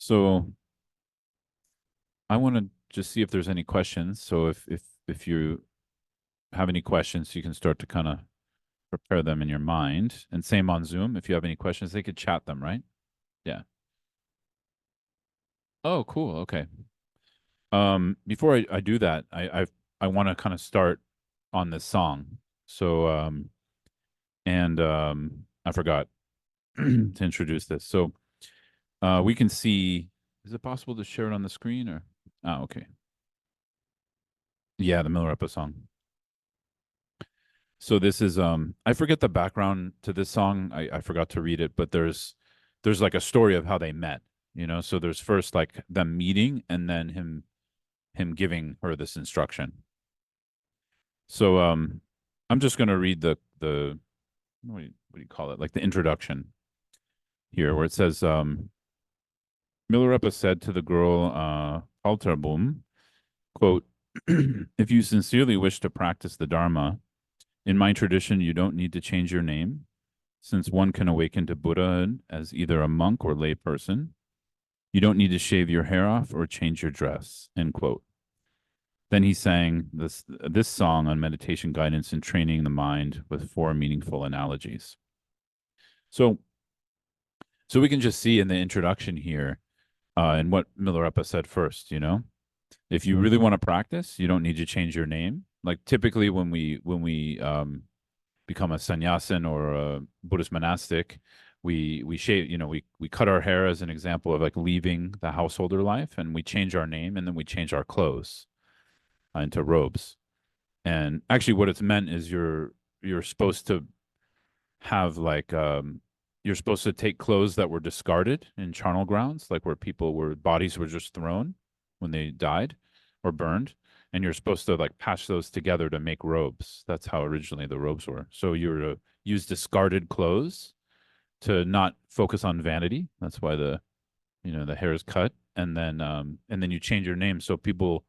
So I want to just see if there's any questions. So if you have any questions, you can start to kind of prepare them in your mind. And same on Zoom. If you have any questions, they could chat them, right? Yeah. Oh, cool. Okay. Before I do that, I want to kind of start on this song. So I forgot to introduce this. So we can see, is it possible to share it on the screen or? Oh, okay. Yeah, the Milarepa song. So this is I forget the background to this song. I forgot to read it, but there's like a story of how they met, you know. So there's first like them meeting and then him giving her this instruction. So I'm just gonna read the what do you call it? Like the introduction here where it says Milarepa said to the girl Alterboom, quote, if you sincerely wish to practice the Dharma, in my tradition, you don't need to change your name, since one can awaken to Buddhahood as either a monk or lay person. You don't need to shave your hair off or change your dress, end quote. Then he sang this song on meditation guidance and training the mind with four meaningful analogies. So, so we can just see in the introduction here, and what Milarepa said first, you know, if you really want to practice, you don't need to change your name. Like typically when we become a sannyasin or a Buddhist monastic, we shave, you know, we cut our hair as an example of like leaving the householder life, and we change our name, and then we change our clothes into robes. And actually, what it's meant is you're supposed to have like you're supposed to take clothes that were discarded in charnel grounds, like where people were bodies were just thrown when they died or burned, and you're supposed to like patch those together to make robes. That's how originally the robes were. So you were to use discarded clothes to not focus on vanity. That's why the the hair is cut, and then you change your name so people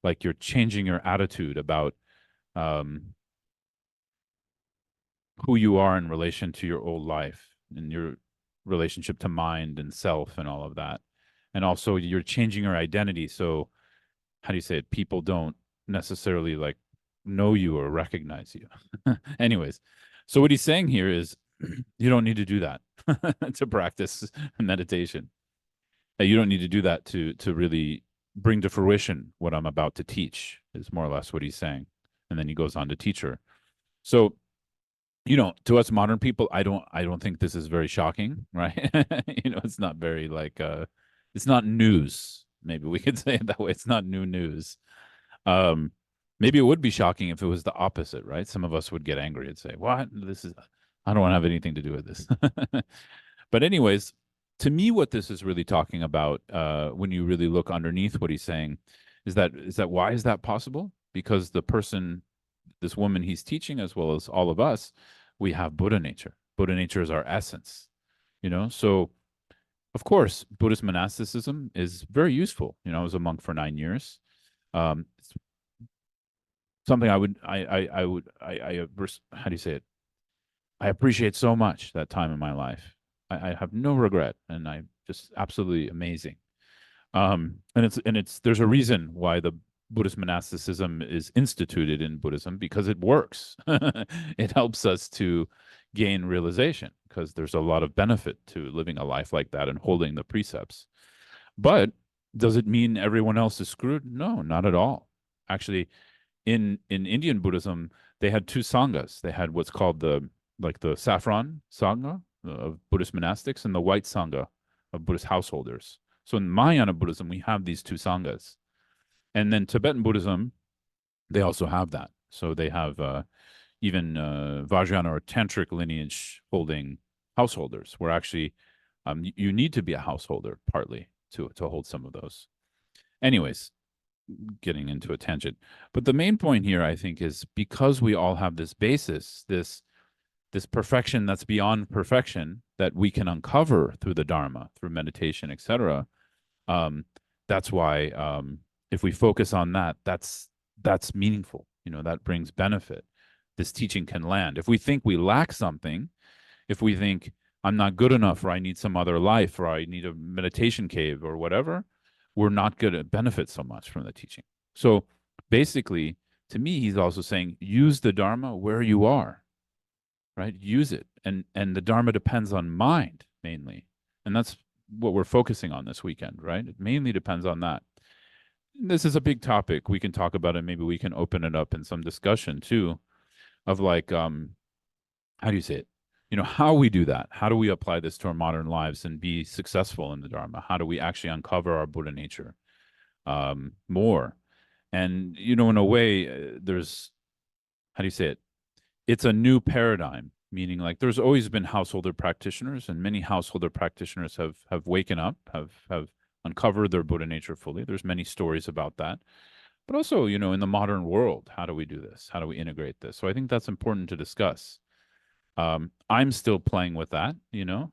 like you're changing your attitude about um who you are in relation to your old life and your relationship to mind and self and all of that. And also you're changing your identity. So how do you say it? People don't necessarily like know you or recognize you. Anyways, so what he's saying here is you don't need to do that to practice meditation. You don't need to do that to really bring to fruition what I'm about to teach is more or less what he's saying. And then he goes on to teach her. So to us modern people, I don't think this is very shocking, right? It's not very like it's not news. Maybe we could say it that way. It's not new news. Um Maybe it would be shocking if it was the opposite, right? Some of us would get angry and say, "What? This is I don't want to have anything to do with this." But anyways, to me what this is really talking about when you really look underneath what he's saying is that why is that possible? Because the person this woman he's teaching, as well as all of us, we have Buddha nature. Buddha nature is our essence, So, of course, Buddhist monasticism is very useful. I was a monk for 9 years. It's something how do you say it? I appreciate so much that time in my life. I have no regret, and I just absolutely amazing. And there's a reason why the Buddhist monasticism is instituted in Buddhism because it works. It helps us to gain realization because there's a lot of benefit to living a life like that and holding the precepts. But does it mean everyone else is screwed? No, not at all. Actually, in Indian Buddhism, they had two sanghas. They had what's called the saffron sangha of Buddhist monastics and the white sangha of Buddhist householders. So in Mahayana Buddhism, we have these two sanghas. And then Tibetan Buddhism, they also have that. So they have even Vajrayana or Tantric lineage holding householders, where actually you need to be a householder partly to hold some of those. Anyways, getting into a tangent. But the main point here, I think, is because we all have this basis, this perfection that's beyond perfection that we can uncover through the Dharma, through meditation, etc. That's why if we focus on that, that's meaningful. That brings benefit. This teaching can land. If we think we lack something, if we think I'm not good enough, or I need some other life, or I need a meditation cave, or whatever, we're not going to benefit so much from the teaching. So basically, to me, he's also saying use the Dharma where you are, right? Use it. And the Dharma depends on mind mainly. And that's what we're focusing on this weekend, right? It mainly depends on that. This is a big topic. We can talk about it. Maybe we can open it up in some discussion too of like, how do you say it? How we do that. How do we apply this to our modern lives and be successful in the Dharma? How do we actually uncover our Buddha nature more? And, in a way, there's, how do you say it? It's a new paradigm, meaning like there's always been householder practitioners, and many householder practitioners have waken up, have uncovered their Buddha nature fully. There's many stories about that. But also, in the modern world, how do we do this? How do we integrate this? So I think that's important to discuss. I'm still playing with that,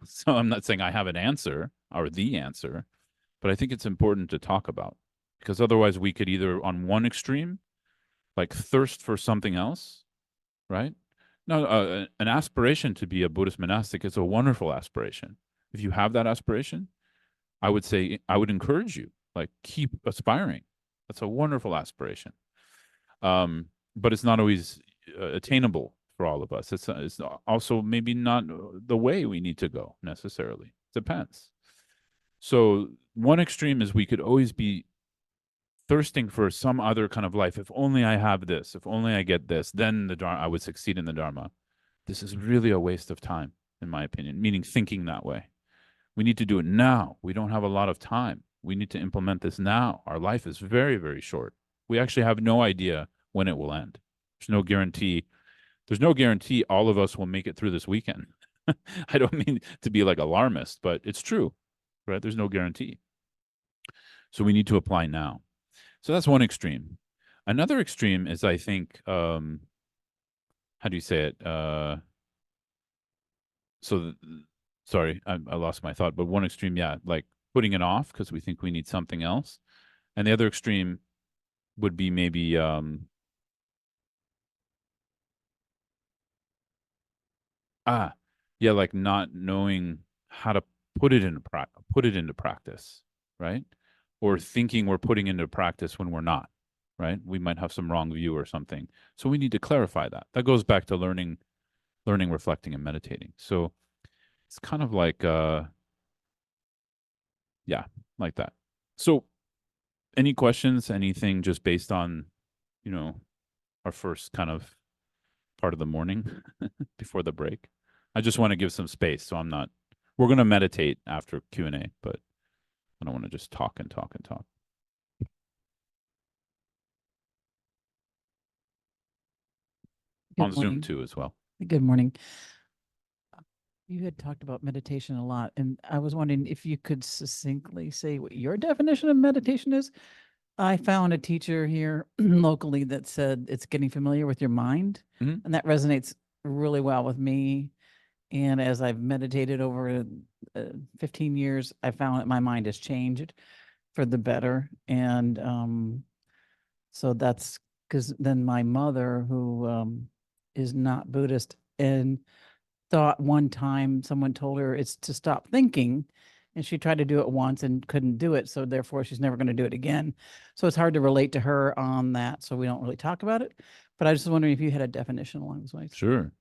so I'm not saying I have an answer or the answer, but I think it's important to talk about, because otherwise we could either on one extreme, like thirst for something else, right? No, an aspiration to be a Buddhist monastic is a wonderful aspiration. If you have that aspiration, I would say, I would encourage you, like, keep aspiring. That's a wonderful aspiration. But it's not always attainable for all of us. It's also maybe not the way we need to go necessarily. Depends. So one extreme is we could always be thirsting for some other kind of life. If only I have this, if only I get this, then I would succeed in the Dharma. This is really a waste of time, in my opinion, meaning thinking that way. We need to do it now. We don't have a lot of time. We need to implement this now. Our life is very, very short. We actually have no idea when it will end. There's no guarantee. There's no guarantee all of us will make it through this weekend. I don't mean to be like alarmist, but it's true, right? There's no guarantee. So we need to apply now. So that's one extreme. Another extreme is, I think, how do you say it? Sorry, I lost my thought, but one extreme, yeah, like putting it off because we think we need something else. And the other extreme would be maybe, yeah, like not knowing how to put it into practice, right? Or thinking we're putting into practice when we're not, right? We might have some wrong view or something. So we need to clarify that. That goes back to learning, reflecting, and meditating. So it's kind of like, yeah, like that. So any questions, anything just based on, our first kind of part of the morning before the break? I just want to give some space, so we're going to meditate after Q&A, but I don't want to just talk and talk and talk. On Zoom too as well. Good morning. You had talked about meditation a lot, and I was wondering if you could succinctly say what your definition of meditation is. I found a teacher here locally that said it's getting familiar with your mind, Mhm. and that resonates really well with me. And as I've meditated over 15 years, I found that my mind has changed for the better. And so that's because then my mother, who is not Buddhist, and thought one time someone told her it's to stop thinking, and she tried to do it once and couldn't do it. So therefore she's never going to do it again. So it's hard to relate to her on that. So we don't really talk about it, but I was just wondering if you had a definition along those ways. Sure.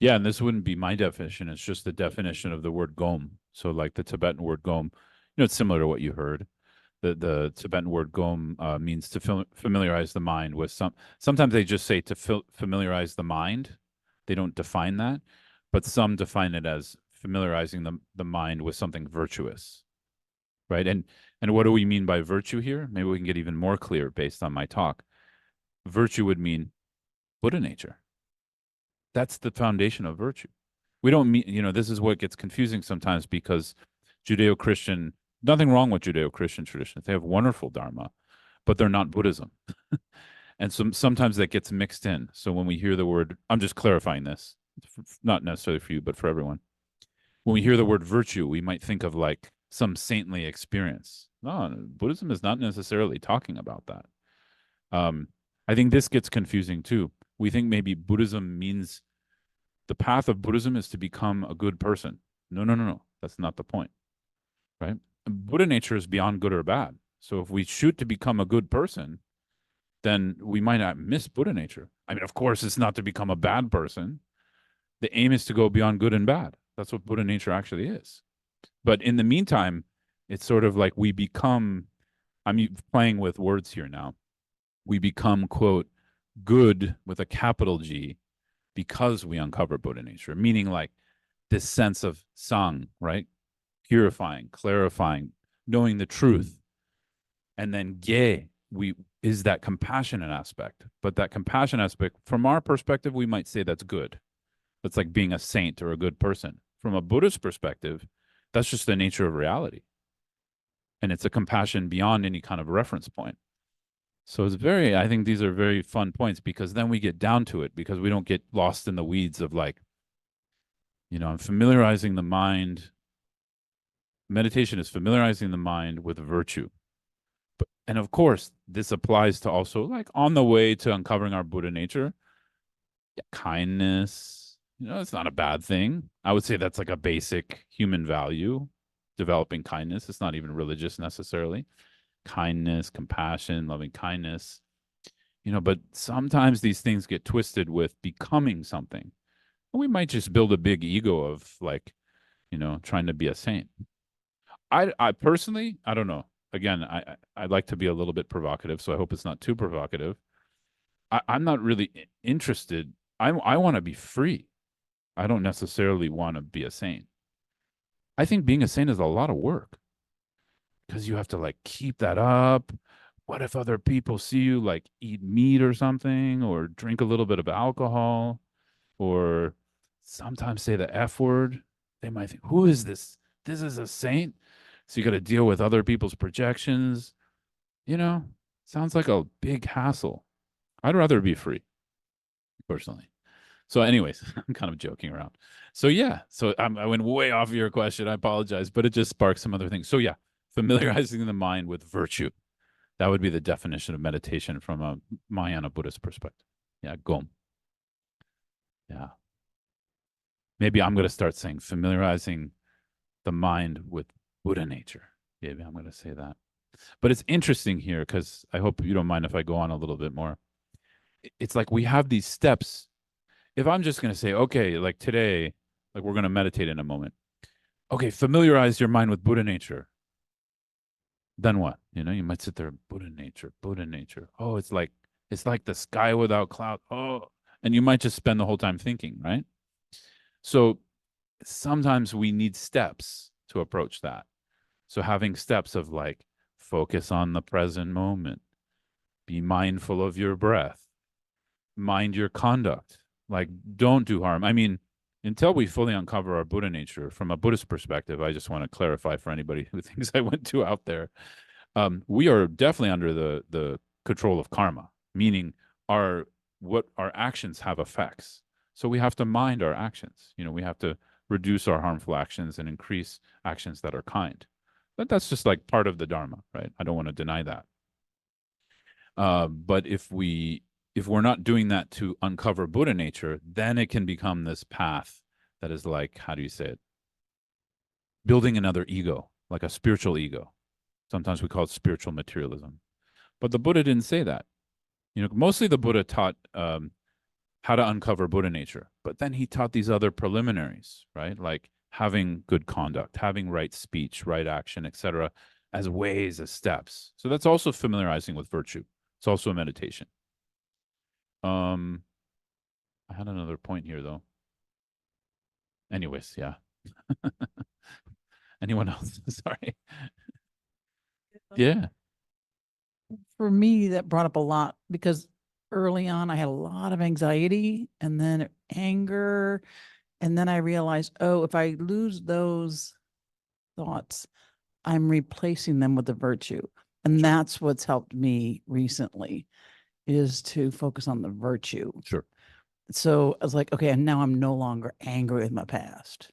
Yeah, and this wouldn't be my definition. It's just the definition of the word gom. So like the Tibetan word gom, it's similar to what you heard. The Tibetan word gom means to familiarize the mind with sometimes they just say to familiarize the mind. They don't define that, but some define it as familiarizing the mind with something virtuous, right? And what do we mean by virtue here? Maybe we can get even more clear based on my talk. Virtue would mean Buddha nature. That's the foundation of virtue. We don't mean, this is what gets confusing sometimes, because Judeo-Christian, nothing wrong with Judeo-Christian traditions. They have wonderful Dharma, but they're not Buddhism. And sometimes that gets mixed in. So when we hear the word, I'm just clarifying this, not necessarily for you, but for everyone. When we hear the word virtue, we might think of like some saintly experience. No, Buddhism is not necessarily talking about that. I think this gets confusing too. We think maybe Buddhism means the path of Buddhism is to become a good person. No, no, no, no. That's not the point, right? Buddha nature is beyond good or bad. So if we shoot to become a good person, then we might not miss Buddha nature. I mean, of course, it's not to become a bad person. The aim is to go beyond good and bad. That's what Buddha nature actually is. But in the meantime, it's sort of like we become, I'm playing with words here now. We become, quote, good with a capital G because we uncover Buddha nature, meaning like this sense of sang, right? Purifying, clarifying, knowing the truth. And then ge, we is that compassionate aspect. But that compassion aspect, from our perspective, we might say that's good. That's like being a saint or a good person. From a Buddhist perspective, that's just the nature of reality. And it's a compassion beyond any kind of reference point. So it's very, I think these are very fun points because then we get down to it because we don't get lost in the weeds of like, I'm familiarizing the mind. Meditation is familiarizing the mind with virtue. And of course, this applies to also like on the way to uncovering our Buddha nature, kindness, it's not a bad thing. I would say that's like a basic human value, developing kindness. It's not even religious necessarily. Kindness, compassion, loving kindness, but sometimes these things get twisted with becoming something. We might just build a big ego of like, trying to be a saint. I personally, I don't know. Again, I'd like to be a little bit provocative, so I hope it's not too provocative. I'm not really interested. I want to be free. I don't necessarily want to be a saint. I think being a saint is a lot of work because you have to like keep that up. What if other people see you like eat meat or something or drink a little bit of alcohol or sometimes say the F word? They might think, who is this? This is a saint. So you got to deal with other people's projections. Sounds like a big hassle. I'd rather be free, personally. So, anyways, I'm kind of joking around. So, yeah. So I went way off of your question. I apologize, but it just sparked some other things. So, yeah, familiarizing the mind with virtue. That would be the definition of meditation from a Mahayana Buddhist perspective. Yeah, gom. Yeah. Maybe I'm going to start saying familiarizing the mind with Buddha nature. Maybe I'm going to say that. But it's interesting here because I hope you don't mind if I go on a little bit more. It's like we have these steps. If I'm just going to say, okay, like today, like we're going to meditate in a moment. Okay, familiarize your mind with Buddha nature. Then what? You might sit there, Buddha nature, Buddha nature. Oh, it's like the sky without cloud. Oh, and you might just spend the whole time thinking, right? So sometimes we need steps to approach that. So having steps of like focus on the present moment, be mindful of your breath, mind your conduct, like don't do harm. I mean, until we fully uncover our Buddha nature from a Buddhist perspective, I just want to clarify for anybody who thinks I went too out there. We are definitely under the control of karma, meaning what our actions have effects. So we have to mind our actions. We have to reduce our harmful actions and increase actions that are kind. But that's just like part of the Dharma, right? I don't want to deny that. But if we're not doing that to uncover Buddha nature, then it can become this path that is like, how do you say it? Building another ego, like a spiritual ego. Sometimes we call it spiritual materialism. But the Buddha didn't say that. Mostly the Buddha taught how to uncover Buddha nature, but then he taught these other preliminaries, right? Like having good conduct, having right speech, right action, etc., as ways, as steps. So that's also familiarizing with virtue. It's also a meditation. I had another point here though. Anyways, yeah. Anyone else? Sorry. Yeah. For me, that brought up a lot because early on I had a lot of anxiety and then anger. And then I realized, oh, if I lose those thoughts, I'm replacing them with the virtue. And Sure. that's what's helped me recently is to focus on the virtue. Sure. So I was like, okay, and now I'm no longer angry with my past.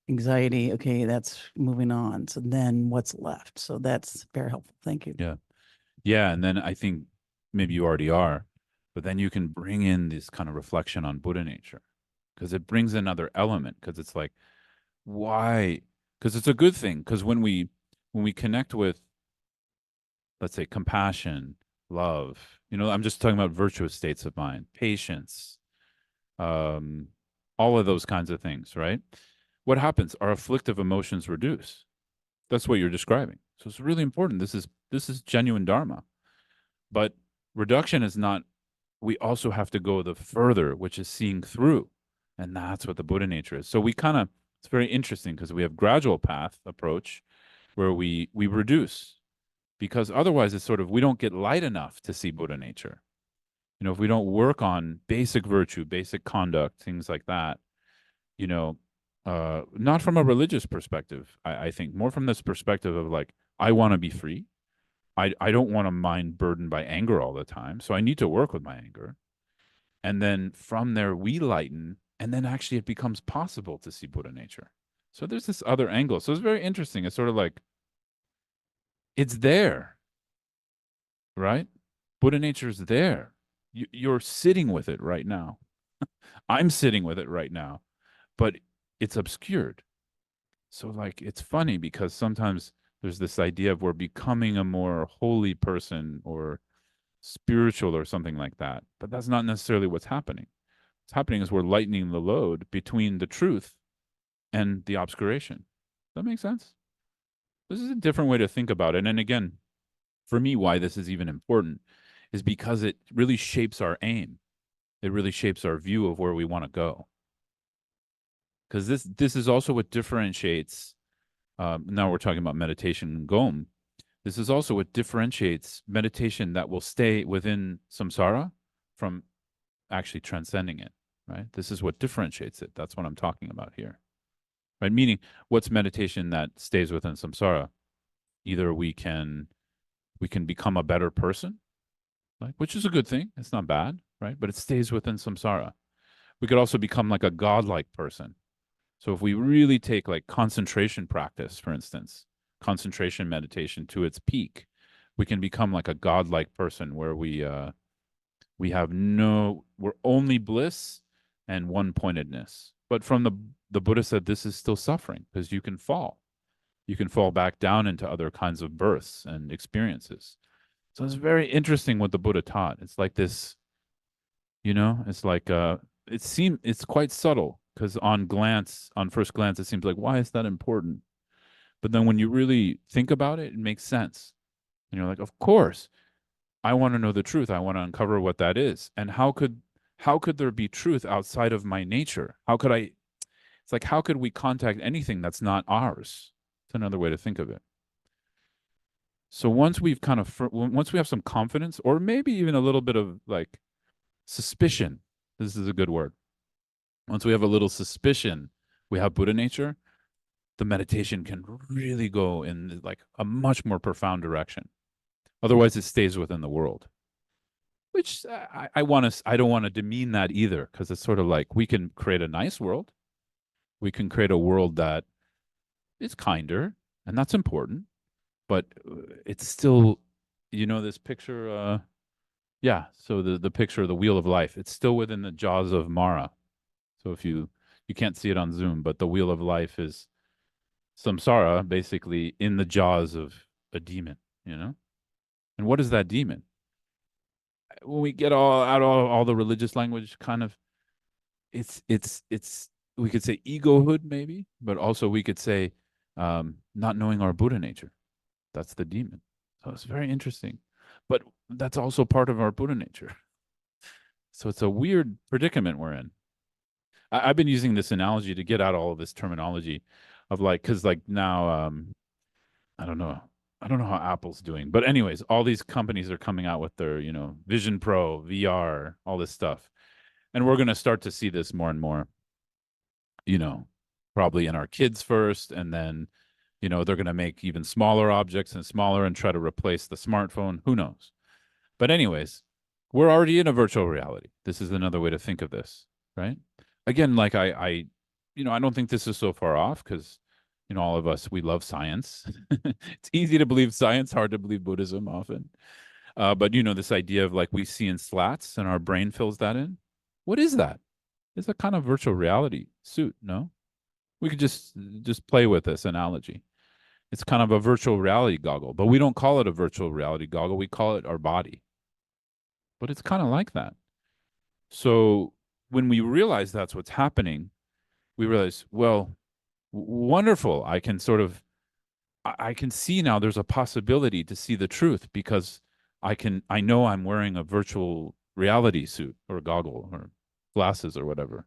Anxiety, okay, that's moving on. So then what's left? So that's very helpful. Thank you. Yeah. Yeah. And then I think maybe you already are, but then you can bring in this kind of reflection on Buddha nature because it brings another element because it's like why? Because it's a good thing. Because when we connect with, let's say, compassion, love, I'm just talking about virtuous states of mind, patience, um, all of those kinds of things, right? What happens? Our afflictive emotions reduce. That's what you're describing. So it's really important. This is genuine dharma. But reduction is not, we also have to go the further, which is seeing through. And that's what the Buddha nature is. So we kind of, it's very interesting because we have gradual path approach where we reduce, because otherwise it's sort of, we don't get light enough to see Buddha nature. If we don't work on basic virtue, basic conduct, things like that, you know, not from a religious perspective, I think more from this perspective of like, I want to be free. I don't want a mind burdened by anger all the time. So I need to work with my anger. And then from there, we lighten. And then actually it becomes possible to see Buddha nature. So there's this other angle. So it's very interesting. It's sort of like, it's there, right? Buddha nature is there. You're sitting with it right now. I'm sitting with it right now, but it's obscured. So, like, it's funny because sometimes there's this idea of we're becoming a more holy person or spiritual or something like that. But that's not necessarily what's happening. What's happening is we're lightening the load between the truth and the obscuration. Does that make sense? This is a different way to think about it. And again, for me, why this is even important is because it really shapes our aim. It really shapes our view of where we want to go. Because this is also what differentiates. Now we're talking about meditation and Gom. This is also what differentiates meditation that will stay within samsara from actually transcending it, right? This is what differentiates it. That's what I'm talking about here, right? Meaning, what's meditation that stays within samsara? Either we can become a better person, like, which is a good thing. It's not bad, right? But it stays within samsara. We could also become like a godlike person. So if we really take like concentration practice, for instance, concentration meditation to its peak, we can become like a godlike person where we have we're only bliss and one pointedness. But from the Buddha said this is still suffering because you can fall. You can fall back down into other kinds of births and experiences. So it's very interesting what the Buddha taught. It's like this, it's like it's quite subtle because on first glance, it seems like, why is that important? But then when you really think about it, it makes sense. And you're like, of course, I want to know the truth. I want to uncover what that is. And how could there be truth outside of my nature? It's like, how could we contact anything that's not ours? It's another way to think of it. So once once we have some confidence, or maybe even a little bit of like suspicion, this is a good word. Once we have a little suspicion, we have Buddha nature, the meditation can really go in like a much more profound direction. Otherwise, it stays within the world, which I don't want to demean that either, because it's sort of like we can create a nice world. We can create a world that is kinder, and that's important. But it's still, this picture. Yeah. So the picture of the wheel of life, it's still within the jaws of Mara. So if you can't see it on Zoom, but the wheel of life is samsara, basically in the jaws of a demon. And what is that demon? When we get all the religious language, kind of, it's we could say egohood maybe, but also we could say not knowing our Buddha nature. That's the demon. So it's very interesting, but that's also part of our Buddha nature. So it's a weird predicament we're in. I've been using this analogy to get out all of this terminology of like, because like now, I don't know. I don't know how Apple's doing, but anyways, all these companies are coming out with their, Vision Pro, VR, all this stuff. And we're going to start to see this more and more, you know, probably in our kids first. And then, they're going to make even smaller objects and smaller and try to replace the smartphone. Who knows? But anyways, we're already in a virtual reality. This is another way to think of this, right? Again, like I don't think this is so far off because, all of us, we love science. It's easy to believe science, hard to believe Buddhism often. But this idea of like we see in slats and our brain fills that in. What is that? It's a kind of virtual reality suit, no? We could just play with this analogy. It's kind of a virtual reality goggle, but we don't call it a virtual reality goggle. We call it our body. But it's kind of like that. So when we realize that's what's happening, we realize, well, wonderful. I can see now there's a possibility to see the truth because I know I'm wearing a virtual reality suit or goggle or glasses or whatever.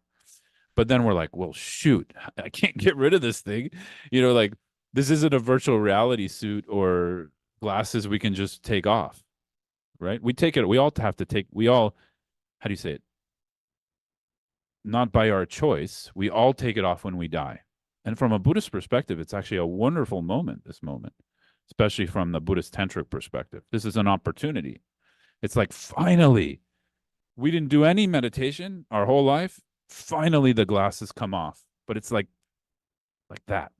But then we're like, well, shoot, I can't get rid of this thing. Like this isn't a virtual reality suit or glasses we can just take off, right? We all have to take, how do you say it? Not by our choice. We all take it off when we die. And from a Buddhist perspective, it's actually a wonderful moment, this moment, especially from the Buddhist tantric perspective. This is an opportunity. It's like, finally, we didn't do any meditation our whole life. Finally, the glasses come off. But it's like that,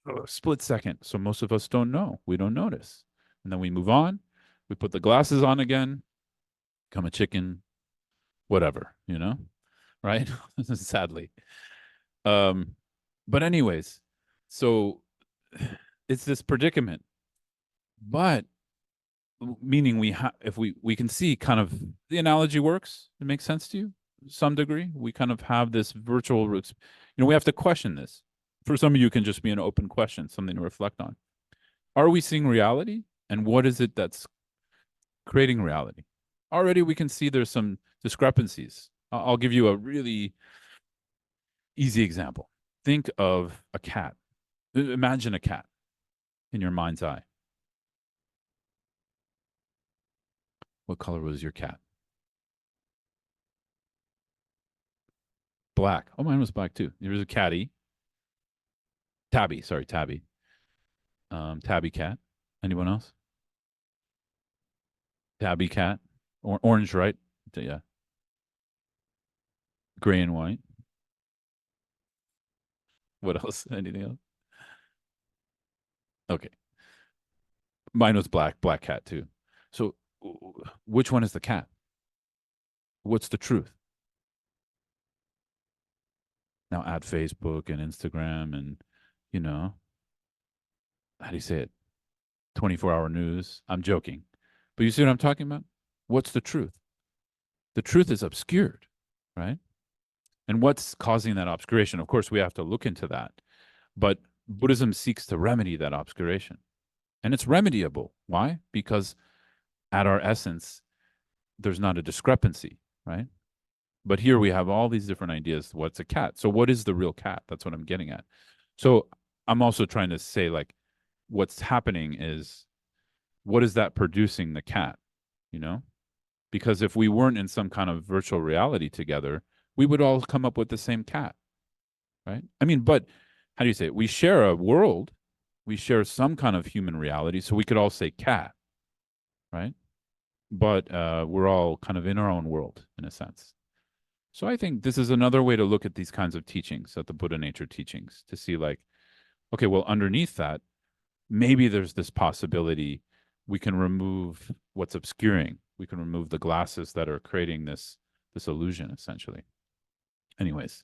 a split second. So most of us don't know. We don't notice. And then we move on. We put the glasses on again, become a chicken, whatever, right? Sadly. But anyways, so it's this predicament. But meaning if we can see kind of the analogy works, it makes sense to you to some degree. We kind of have this virtual roots. We have to question this. For some of you, it can just be an open question, something to reflect on. Are we seeing reality? And what is it that's creating reality? Already we can see there's some discrepancies. I'll give you a really easy example. Think of a cat. Imagine a cat in your mind's eye. What color was your cat? Black. Oh, mine was black too. There was a catty. Tabby, sorry, Tabby. Tabby cat. Anyone else? Tabby cat. Orange, right? Yeah. Gray and white. What else? Anything else? Okay. Mine was black cat too. So which one is the cat? What's the truth? Now add Facebook and Instagram and, how do you say it? 24-hour news. I'm joking. But you see what I'm talking about? What's the truth? The truth is obscured, right? And what's causing that obscuration? Of course, we have to look into that. But Buddhism seeks to remedy that obscuration. And it's remediable. Why? Because at our essence, there's not a discrepancy, right? But here we have all these different ideas. What's a cat? So what is the real cat? That's what I'm getting at. So I'm also trying to say, like, what's happening is, what is that producing the cat? Because if we weren't in some kind of virtual reality together, we would all come up with the same cat, right? I mean, but how do you say it? We share a world, we share some kind of human reality, so we could all say cat, right? But we're all kind of in our own world in a sense. So I think this is another way to look at these kinds of teachings, at the Buddha nature teachings, to see like, okay, well, underneath that, maybe there's this possibility we can remove what's obscuring. We can remove the glasses that are creating this illusion, essentially. Anyways,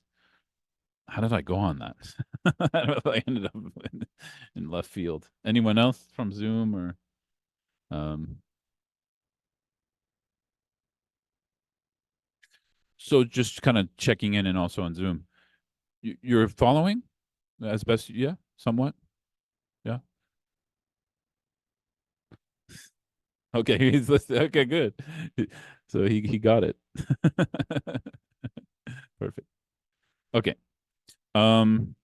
how did I go on that? I ended up in left field. Anyone else from Zoom or so just kind of checking in and also on Zoom. You're following as best, yeah, somewhat, yeah. Okay, he's listening. Okay, good. So he got it. Perfect. Okay. Um,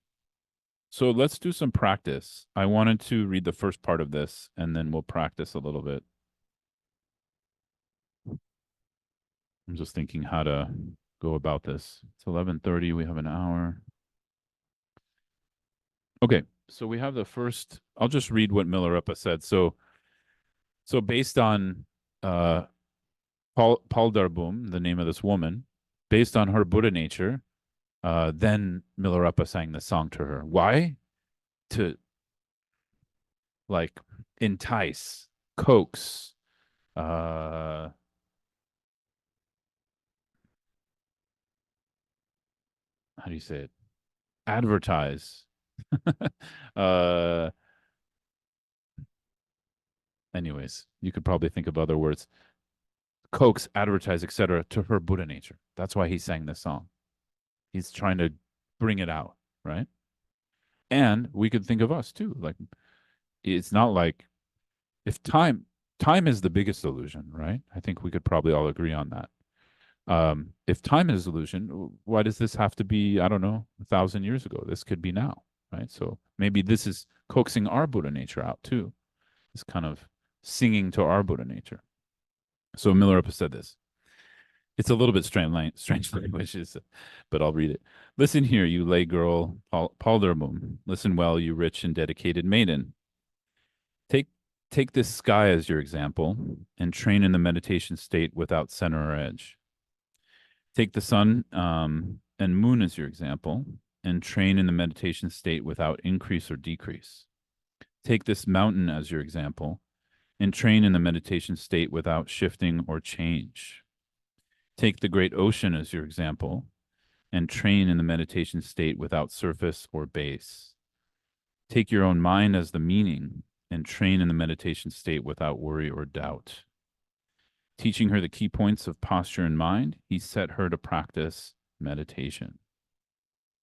so let's do some practice. I wanted to read the first part of this and then we'll practice a little bit. I'm just thinking how to go about this. It's 11:30. We have an hour. Okay. So we have the first, I'll just read what Milarepa said. So based on Paul Darbum, the name of this woman, based on her Buddha nature, then Milarepa sang the song to her. Why? To like entice, coax, how do you say it? advertise. uh, anyways, you could probably think of other words. Coax, advertise, etc. to her Buddha nature. That's why he sang this song. He's trying to bring it out, right? And we could think of us too. Like it's not like if time is the biggest illusion, right? I think we could probably all agree on that. If time is illusion, why does this have to be, I don't know, 1,000 years ago? This could be now, right? So maybe this is coaxing our Buddha nature out too. It's kind of singing to our Buddha nature. So Milarepa said this. It's a little bit strange language, but I'll read it. Listen here, you lay girl, Palderbum. Listen well, you rich and dedicated maiden. Take take this sky as your example and train in the meditation state without center or edge. Take the sun and moon as your example and train in the meditation state without increase or decrease. Take this mountain as your example and train in the meditation state without shifting or change. Take the great ocean as your example and train in the meditation state without surface or base. Take your own mind as the meaning and train in the meditation state without worry or doubt. Teaching her the key points of posture and mind, he set her to practice meditation.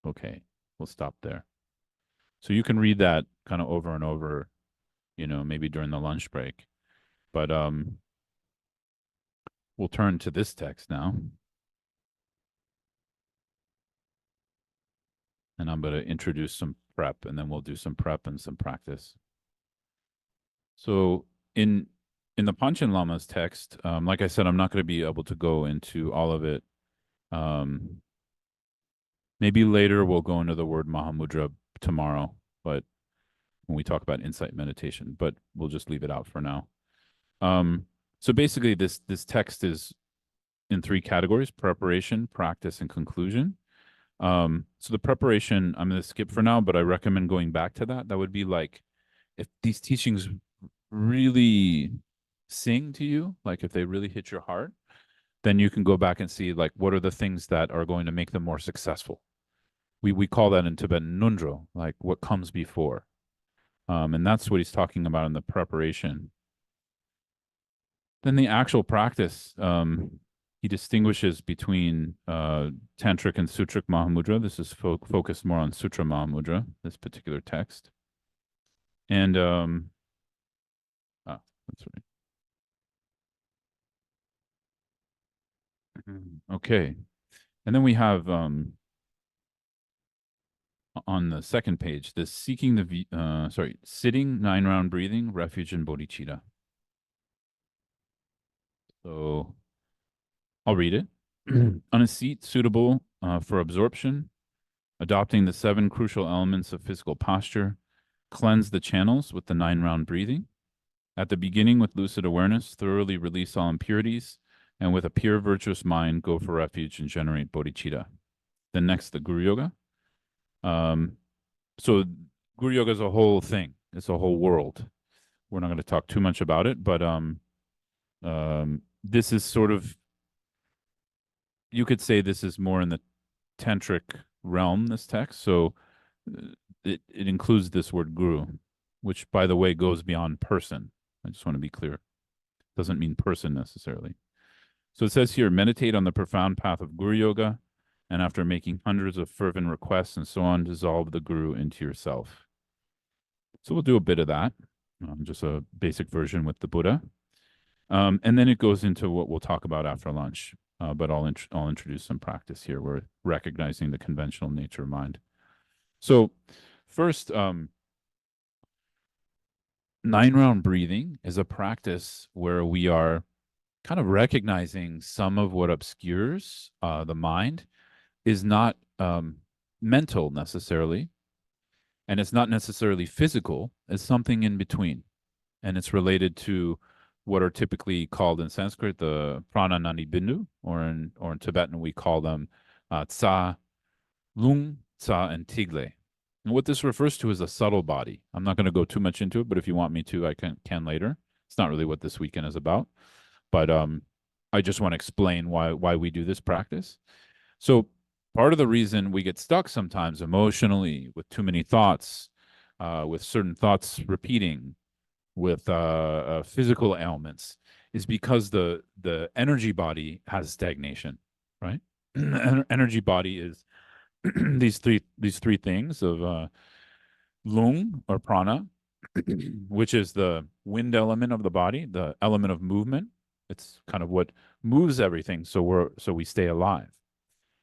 Okay, we'll stop there. So you can read that kind of over and over, maybe during the lunch break. But we'll turn to this text now. And I'm going to introduce some prep, and then we'll do some prep and some practice. So in the Panchen Lama's text, like I said, I'm not going to be able to go into all of it. Maybe later we'll go into the word Mahamudra tomorrow, but when we talk about insight meditation, but we'll just leave it out for now. So basically this text is in 3 categories: preparation, practice, and conclusion. So the preparation, I'm going to skip for now, but I recommend going back to that. That would be like, if these teachings really sing to you, like if they really hit your heart, then you can go back and see like what are the things that are going to make them more successful. We call that in Tibetan nundro, like what comes before. And that's what he's talking about in the preparation. Then the actual practice, he distinguishes between Tantric and Sutric Mahamudra. This is focused more on Sutra Mahamudra, this particular text. And, that's right. Okay. And then we have, on the second page, this sitting 9-round breathing, refuge and bodhicitta. So I'll read it. On a seat suitable for absorption, adopting the 7 crucial elements of physical posture, cleanse the channels with the 9-round breathing. At the beginning, with lucid awareness, thoroughly release all impurities, and with a pure, virtuous mind, go for refuge and generate bodhicitta. Then next, the Guru Yoga. So Guru Yoga is a whole thing. It's a whole world. We're not going to talk too much about it, but this is sort of, you could say this is more in the tantric realm, this text. So it includes this word guru, which, by the way, goes beyond person. I just want to be clear. Doesn't mean person necessarily. So it says here, meditate on the profound path of Guru Yoga, and after making hundreds of fervent requests and so on, dissolve the Guru into yourself. So we'll do a bit of that, just a basic version with the Buddha. And then it goes into what we'll talk about after lunch. But I'll introduce some practice here. We're recognizing the conventional nature of mind. So first, 9-round breathing is a practice where we are kind of recognizing some of what obscures the mind is not mental necessarily, and it's not necessarily physical. It's something in between, and it's related to what are typically called in Sanskrit the prana nani bindu, or in Tibetan we call them tsa, lung, tsa, and tigle. And what this refers to is a subtle body. I'm not going to go too much into it, but if you want me to, I can later. It's not really what this weekend is about, but I just want to explain why we do this practice. So part of the reason we get stuck sometimes emotionally with too many thoughts, with certain thoughts repeating, with physical ailments, is because the energy body has stagnation, right? Energy body is these three things of lung or prana, which is the wind element of the body, the element of movement. It's kind of what moves everything, so we stay alive.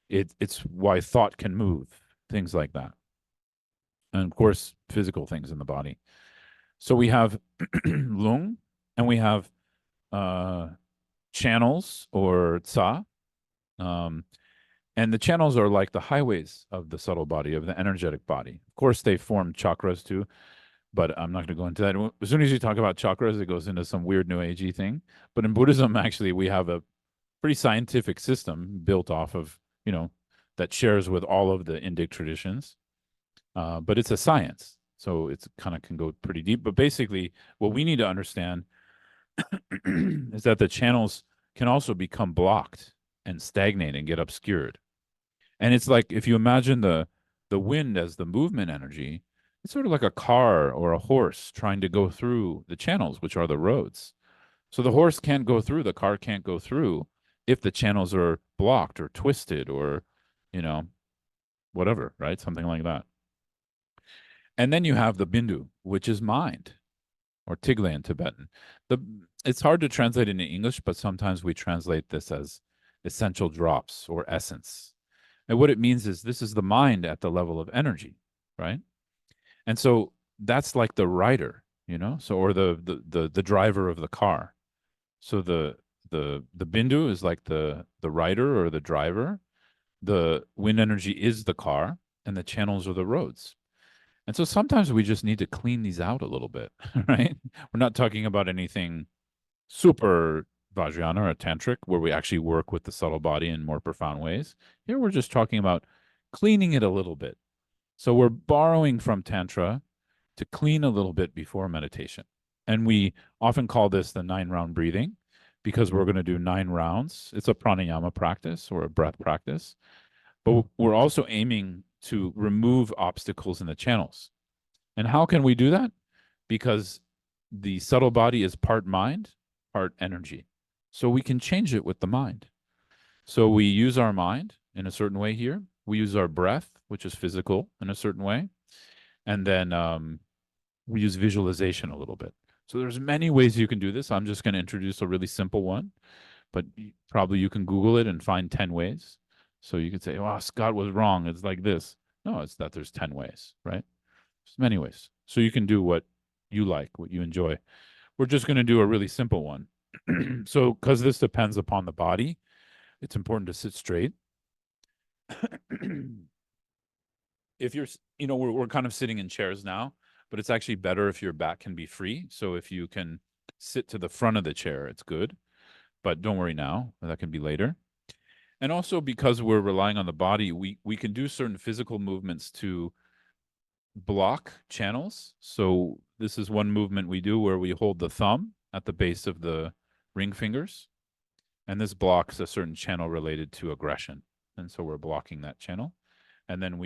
It's why thought can move, things like that, and of course physical things in the body. So we have lung, and we have uh, channels or tsa. Um, and the channels are like the highways of the subtle body, of the energetic body. Of course, they form chakras too, but I'm not going to go into that. As soon as you talk about chakras, it goes into some weird New Agey thing. But in Buddhism, actually, we have a pretty scientific system built off of, that shares with all of the Indic traditions. But it's a science, so it's kind of can go pretty deep. But basically, what we need to understand is that the channels can also become blocked and stagnate and get obscured. And it's like if you imagine the wind as the movement energy, it's sort of like a car or a horse trying to go through the channels, which are the roads. So the horse can't go through, the car can't go through if the channels are blocked or twisted or, you know, whatever, right? Something like that. And then you have the bindu, which is mind, or tigle in Tibetan. The It's hard to translate into English, but sometimes we translate this as essential drops or essence. And what it means is this is the mind at the level of energy, right? And so that's like the rider, so or the driver of the car. So the bindu is like the rider or the driver. The wind energy is the car, and the channels are the roads. And so sometimes we just need to clean these out a little bit, right? We're not talking about anything super Vajrayana or tantric where we actually work with the subtle body in more profound ways. Here we're just talking about cleaning it a little bit. So we're borrowing from Tantra to clean a little bit before meditation. And we often call this the 9-round breathing because we're going to do 9 rounds. It's a pranayama practice or a breath practice. But we're also aiming to remove obstacles in the channels. And how can we do that? Because the subtle body is part mind, part energy. So we can change it with the mind. So we use our mind in a certain way here. We use our breath, which is physical, in a certain way. And then we use visualization a little bit. So there's many ways you can do this. I'm just going to introduce a really simple one, but probably you can Google it and find 10 ways. So you could say, "Oh, Scott was wrong. It's like this." No, it's that there's 10 ways, right? There's many ways. So you can do what you like, what you enjoy. We're just going to do a really simple one. So because this depends upon the body, it's important to sit straight. If you're, we're kind of sitting in chairs now, but it's actually better if your back can be free. So if you can sit to the front of the chair, it's good. But don't worry now, that can be later. And also because we're relying on the body, we can do certain physical movements to block channels. So this is one movement we do where we hold the thumb at the base of the ring fingers, and this blocks a certain channel related to aggression. And so we're blocking that channel. And then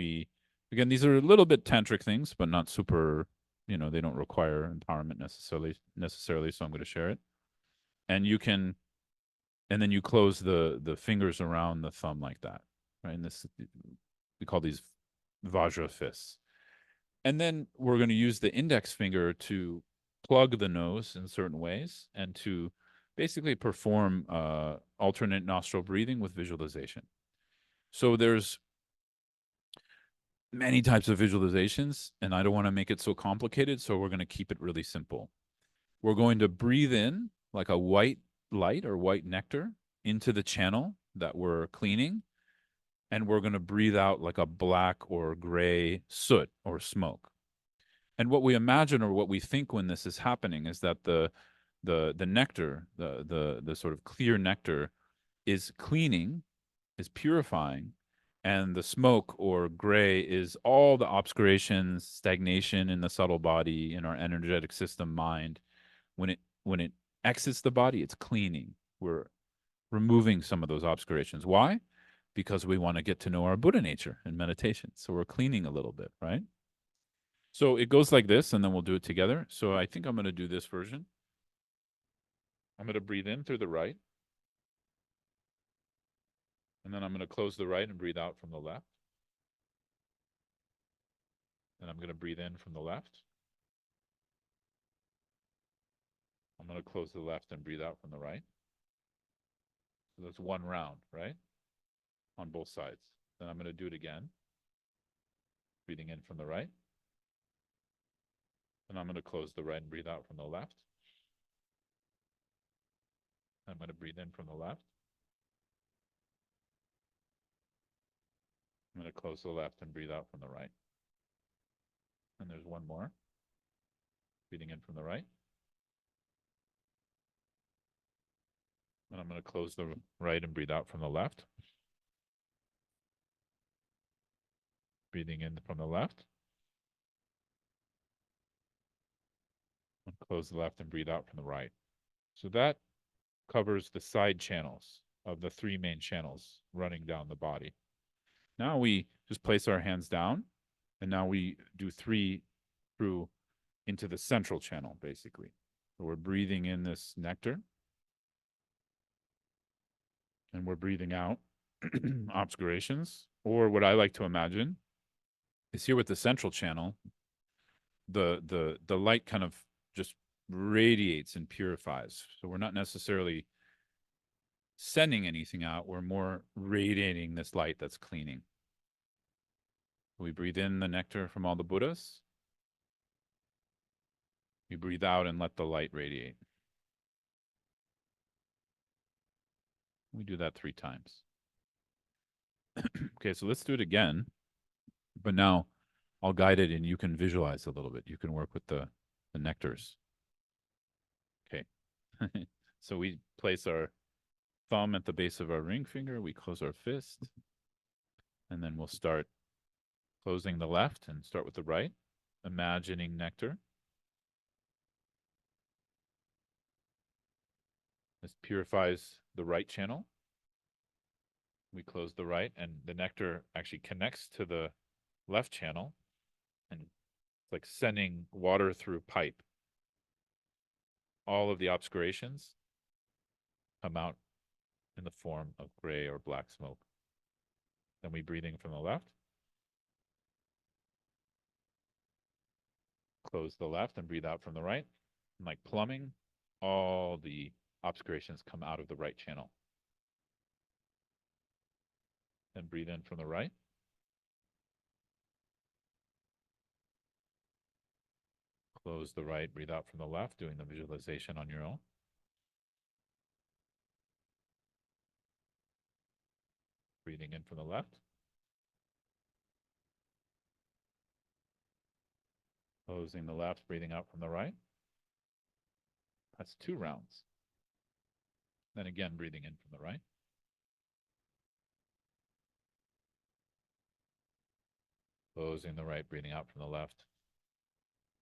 again, these are a little bit tantric things, but not super, they don't require empowerment necessarily. So I'm going to share it. And and then you close the fingers around the thumb like that, right? And we call these Vajra fists. And then we're going to use the index finger to plug the nose in certain ways and to basically perform alternate nostril breathing with visualization. So there's many types of visualizations, and I don't want to make it so complicated, so we're going to keep it really simple. We're going to breathe in like a white light or white nectar into the channel that we're cleaning, and we're going to breathe out like a black or gray soot or smoke. And what we imagine or what we think when this is happening is that the nectar, the sort of clear nectar, is cleaning, is purifying, and the smoke or gray is all the obscurations, stagnation in the subtle body, in our energetic system, mind. When it exits the body, it's cleaning. We're removing some of those obscurations. Why? because we want to get to know our Buddha nature in meditation. So we're cleaning a little bit, right? So it goes like this, and then we'll do it together. So I think I'm going to do this version. I'm going to breathe in through the right. And then I'm going to close the right and breathe out from the left. And I'm going to breathe in from the left. I'm going to close the left and breathe out from the right. So that's one round, right? On both sides. Then I'm going to do it again. Breathing in from the right. And I'm going to close the right and breathe out from the left. I'm going to breathe in from the left. I'm going to close the left and breathe out from the right. And there's one more. Breathing in from the right. And I'm going to close the right and breathe out from the left. Breathing in from the left. And close the left and breathe out from the right. So that covers the side channels of the three main channels running down the body. Now we just place our hands down, and now we do three through into the central channel, basically. So we're breathing in this nectar, and we're breathing out obscurations. Or what I like to imagine is here with the central channel, the light kind of just radiates and purifies. So we're not necessarily sending anything out, we're more radiating this light that's cleaning. We breathe in the nectar from all the Buddhas. We breathe out and let the light radiate. We do that 3 times. Okay, so let's do it again. But now I'll guide it and you can visualize a little bit. You can work with the nectars. Okay. So we place our thumb at the base of our ring finger. We close our fist. And then we'll start closing the left and start with the right. Imagining nectar. This purifies the right channel. We close the right, and the nectar actually connects to the left channel, and it's like sending water through pipe. All of the obscurations come out in the form of gray or black smoke. Then we breathe in from the left. Close the left and breathe out from the right. And like plumbing, all the obscurations come out of the right channel. Then breathe in from the right. Close the right, breathe out from the left, doing the visualization on your own. Breathing in from the left. Closing the left, breathing out from the right. That's 2 rounds. Then again, breathing in from the right. Closing the right, breathing out from the left.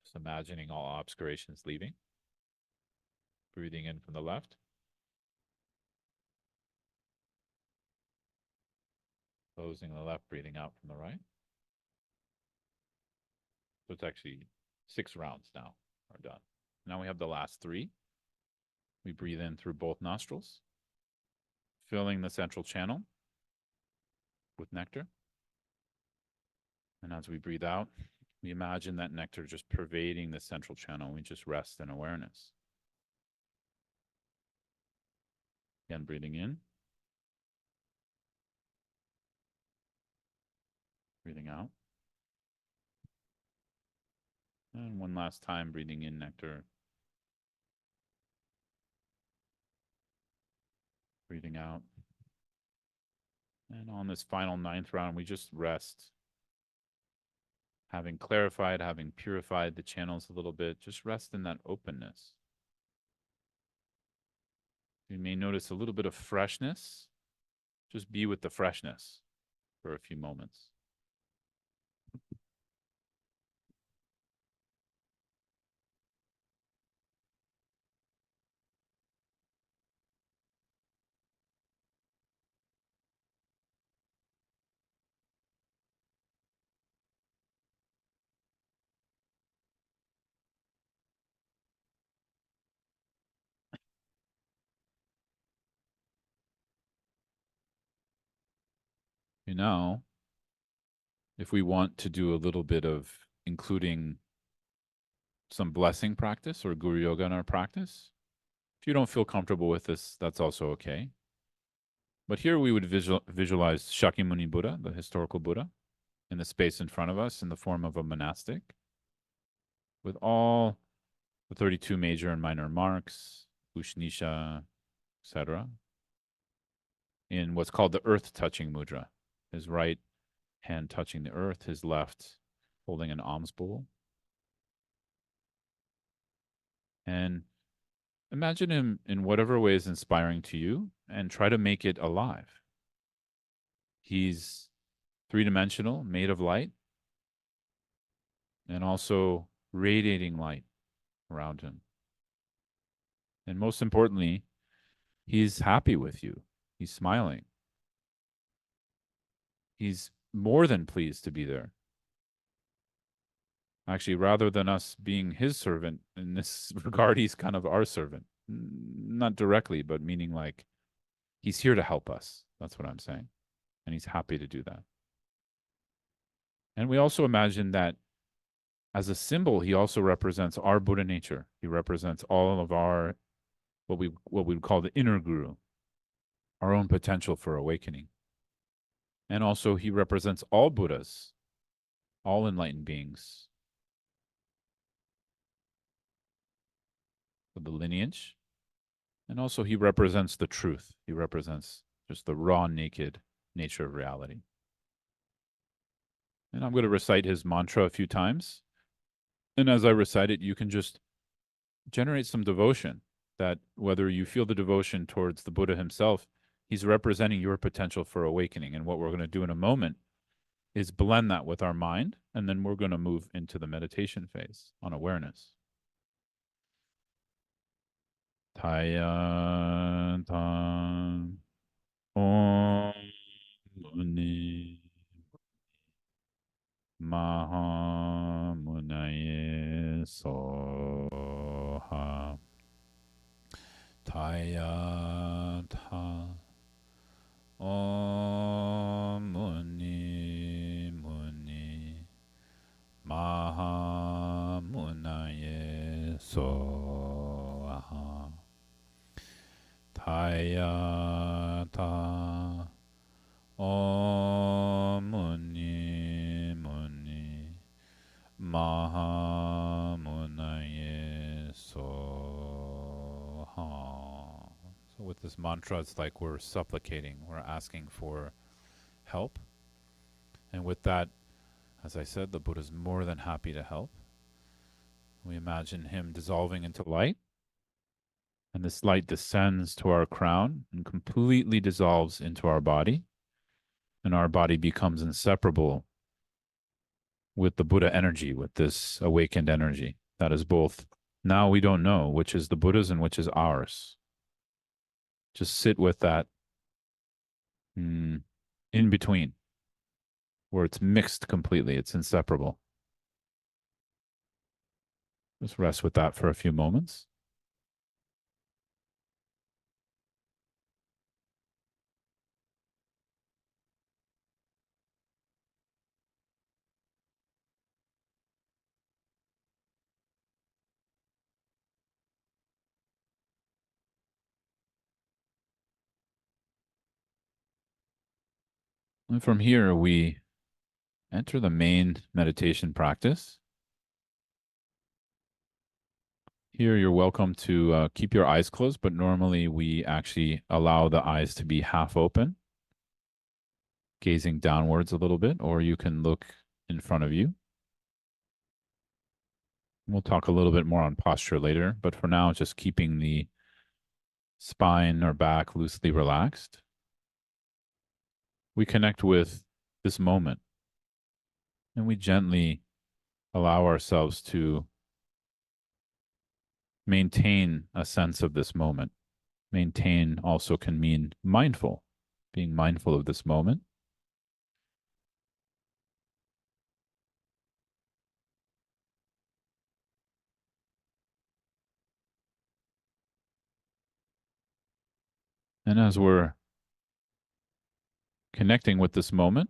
Just imagining all obscurations leaving. Breathing in from the left. Closing the left, breathing out from the right. So it's actually 6 rounds now are done. Now we have the last 3. We breathe in through both nostrils, filling the central channel with nectar. And as we breathe out, we imagine that nectar just pervading the central channel. We just rest in awareness. Again, breathing in. Breathing out. And one last time, breathing in nectar. Breathing out. And on this final 9th round, we just rest. Having clarified, having purified the channels a little bit, just rest in that openness. You may notice a little bit of freshness. Just be with the freshness for a few moments. Now, if we want to do a little bit of including some blessing practice or guru yoga in our practice, if you don't feel comfortable with this, that's also okay. But here we would visualize Shakyamuni Buddha, the historical Buddha, in the space in front of us in the form of a monastic with all the 32 major and minor marks, Ushnisha, etc., in what's called the earth touching mudra. His right hand touching the earth, his left holding an alms bowl. And imagine him in whatever way is inspiring to you and try to make it alive. He's three-dimensional, made of light, and also radiating light around him. And most importantly, he's happy with you. He's smiling. He's more than pleased to be there. Actually, rather than us being his servant, in this regard, he's kind of our servant. Not directly, but meaning like he's here to help us. That's what I'm saying. And he's happy to do that. And we also imagine that as a symbol, he also represents our Buddha nature. He represents all of our, what we would call the inner guru, our own potential for awakening. And also he represents all Buddhas, all enlightened beings, of the lineage. And also he represents the truth. He represents just the raw, naked nature of reality. And I'm going to recite his mantra a few times. And as I recite it, you can just generate some devotion, that whether you feel the devotion towards the Buddha himself, he's representing your potential for awakening. And what we're going to do in a moment is blend that with our mind, and then we're going to move into the meditation phase on awareness. Taya tam om muni mahamunaye soha. Taya tam om muni muni mahamunaye soha. Taya ta om muni muni mahamunaye soha. So with this mantra, it's like we're supplicating, we're asking for help. And with that, as I said, the Buddha is more than happy to help. We imagine him dissolving into light. And this light descends to our crown and completely dissolves into our body. And our body becomes inseparable with the Buddha energy, with this awakened energy. That is both. Now we don't know which is the Buddha's and which is ours. Just sit with that in between, where it's mixed completely. It's inseparable. Just rest with that for a few moments. And from here, we enter the main meditation practice. Here, you're welcome to keep your eyes closed, but normally we actually allow the eyes to be half open, gazing downwards a little bit, or you can look in front of you. We'll talk a little bit more on posture later, but for now, just keeping the spine or back loosely relaxed. We connect with this moment, and we gently allow ourselves to maintain a sense of this moment. Maintain also can mean mindful, being mindful of this moment. And as we're connecting with this moment.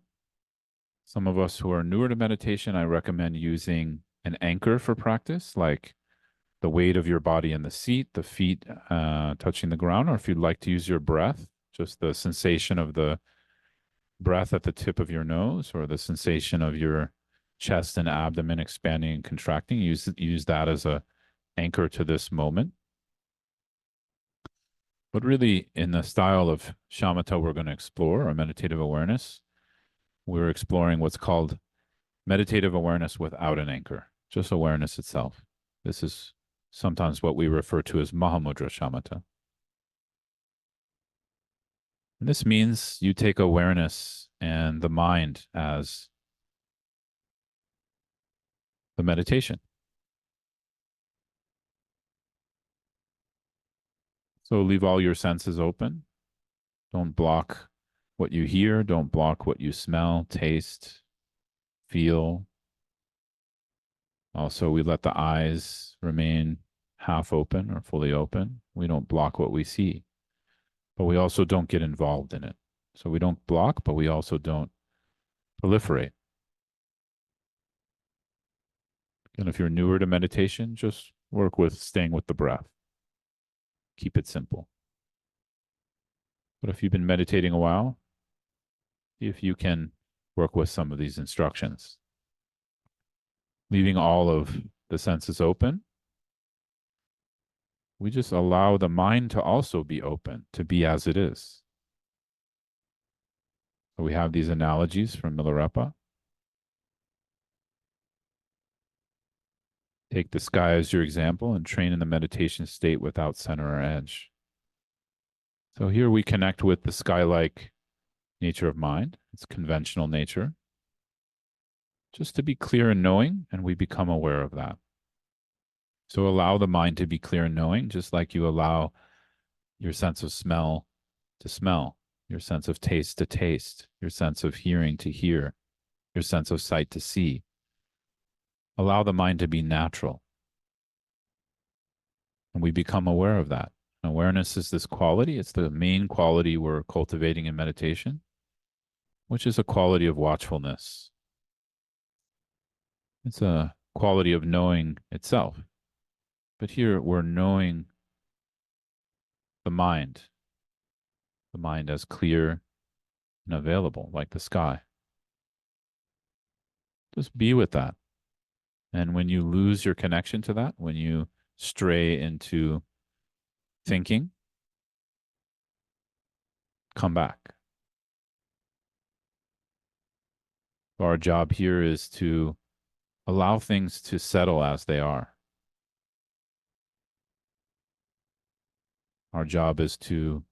Some of us who are newer to meditation, I recommend using an anchor for practice, like the weight of your body in the seat, the feet touching the ground, or if you'd like to use your breath, just the sensation of the breath at the tip of your nose or the sensation of your chest and abdomen expanding and contracting. Use that as a anchor to this moment. But really, in the style of shamatha we're going to explore, or meditative awareness, we're exploring what's called meditative awareness without an anchor, just awareness itself. This is sometimes what we refer to as Mahamudra shamatha. And this means you take awareness and the mind as the meditation. So leave all your senses open. Don't block what you hear. Don't block what you smell, taste, feel. Also, we let the eyes remain half open or fully open. We don't block what we see, but we also don't get involved in it. So we don't block, but we also don't proliferate. And if you're newer to meditation, just work with staying with the breath. Keep it simple. But if you've been meditating a while, if you can work with some of these instructions, leaving all of the senses open, we just allow the mind to also be open, to be as it is. So we have these analogies from Milarepa. Take the sky as your example and train in the meditation state without center or edge. So here we connect with the sky-like nature of mind, its conventional nature, just to be clear and knowing, and we become aware of that. So allow the mind to be clear and knowing, just like you allow your sense of smell to smell, your sense of taste to taste, your sense of hearing to hear, your sense of sight to see. Allow the mind to be natural. And we become aware of that. Awareness is this quality. It's the main quality we're cultivating in meditation, which is a quality of watchfulness. It's a quality of knowing itself. But here we're knowing the mind as clear and available, like the sky. Just be with that. And when you lose your connection to that, when you stray into thinking, come back. Our job here is to allow things to settle as they are. Our job is to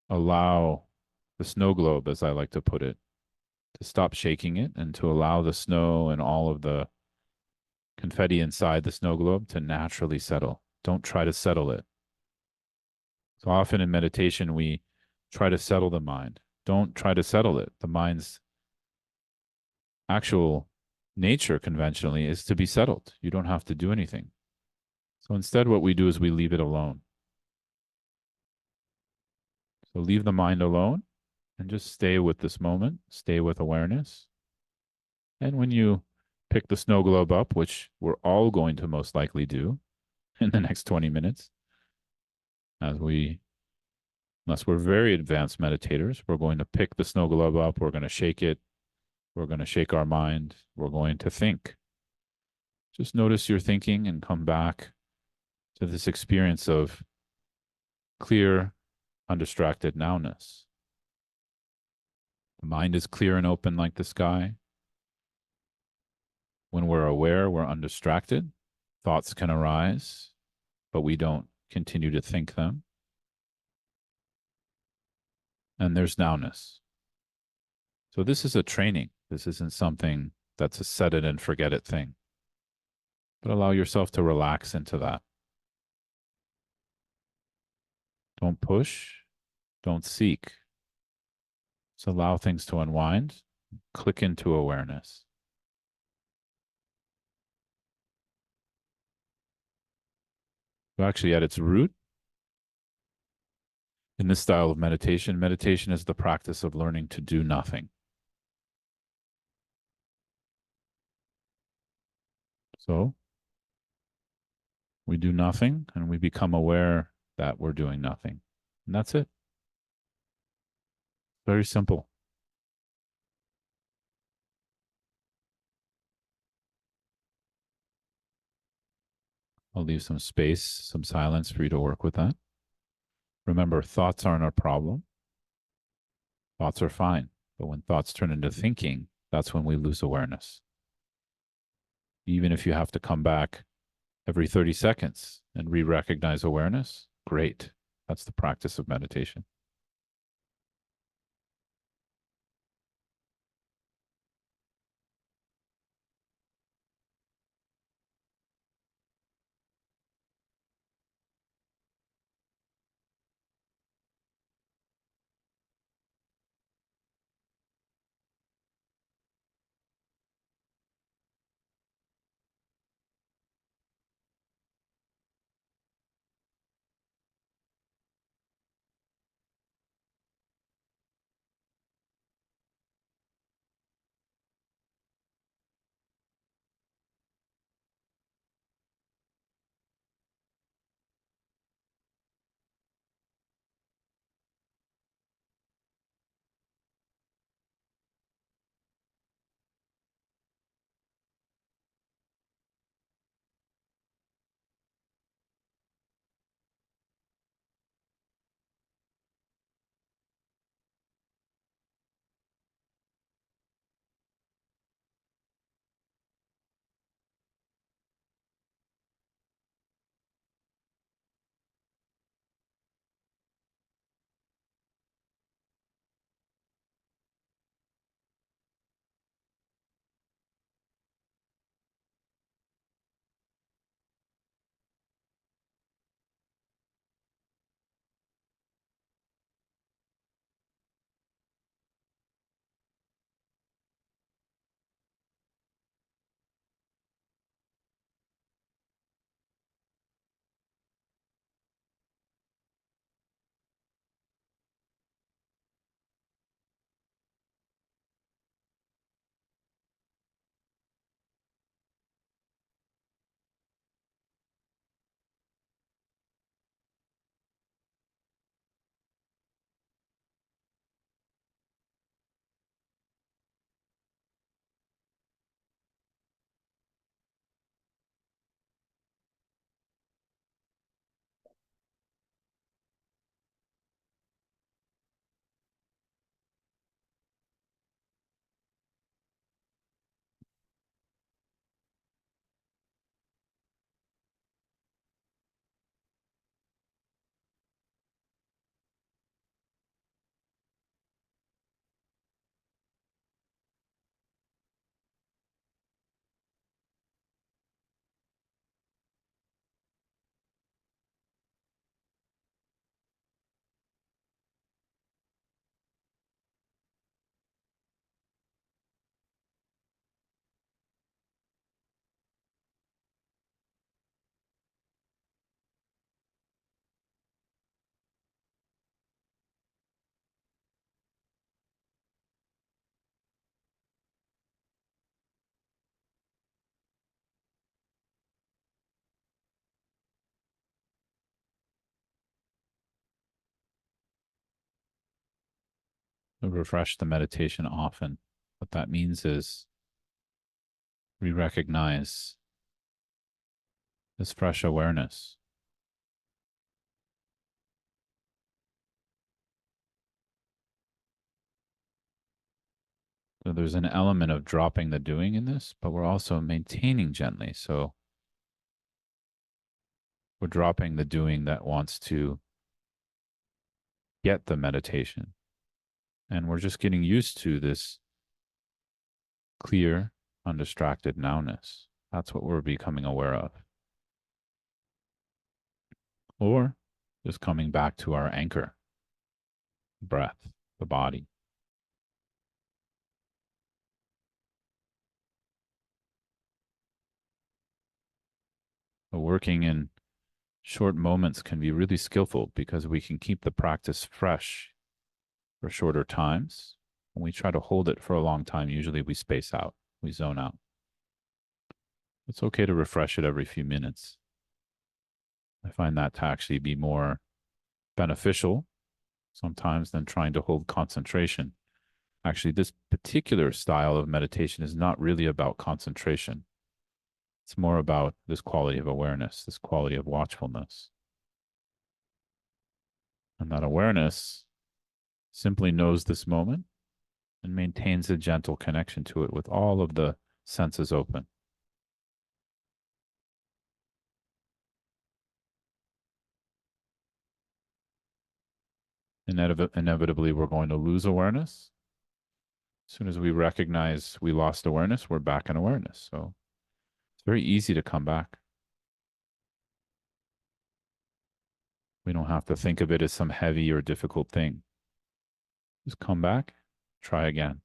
allow the snow globe, as I like to put it, to stop shaking it and to allow the snow and all of the confetti inside the snow globe to naturally settle. Don't try to settle it. So often in meditation, we try to settle the mind. Don't try to settle it. The mind's actual nature conventionally is to be settled. You don't have to do anything. So instead, what we do is we leave it alone. So leave the mind alone and just stay with this moment, stay with awareness. And when you pick the snow globe up, which we're all going to most likely do in the next 20 minutes, unless we're very advanced meditators, we're going to pick the snow globe up, we're going to shake it, we're going to shake our mind, we're going to think. Just notice your thinking and come back to this experience of clear, undistracted nowness. The mind is clear and open like the sky. When we're aware, we're undistracted. Thoughts can arise, but we don't continue to think them. And there's nowness. So this is a training. This isn't something that's a set it and forget it thing. But allow yourself to relax into that. Don't push. Don't seek. Just allow things to unwind. Click into awareness. So actually, at its root, In this style of meditation, meditation is the practice of learning to do nothing. So we do nothing and we become aware that we're doing nothing. And that's it. Very simple. I'll leave some space, some silence for you to work with that. Remember, thoughts aren't a problem. Thoughts are fine. But when thoughts turn into thinking, that's when we lose awareness. Even if you have to come back every 30 seconds and re-recognize awareness, great. That's the practice of meditation. Refresh the meditation often. What that means is we recognize this fresh awareness. So there's an element of dropping the doing in this, but we're also maintaining gently. So we're dropping the doing that wants to get the meditation. And we're just getting used to this clear, undistracted nowness. That's what we're becoming aware of. Or just coming back to our anchor, breath, the body. But working in Short moments can be really skillful because we can keep the practice fresh for shorter times. When we try to hold it for a long time, usually we space out, we zone out. It's okay to refresh it every few minutes. I find that to actually be more beneficial sometimes than trying to hold concentration. Actually, this particular style of meditation is not really about concentration. It's more about this quality of awareness, this quality of watchfulness. And that awareness simply knows this moment and maintains a gentle connection to it with all of the senses open. Inevitably, we're going to lose awareness. As soon as we recognize we lost awareness, we're back in awareness. So it's very easy to come back. We don't have to think of it as some heavy or difficult thing. Just come back, try again.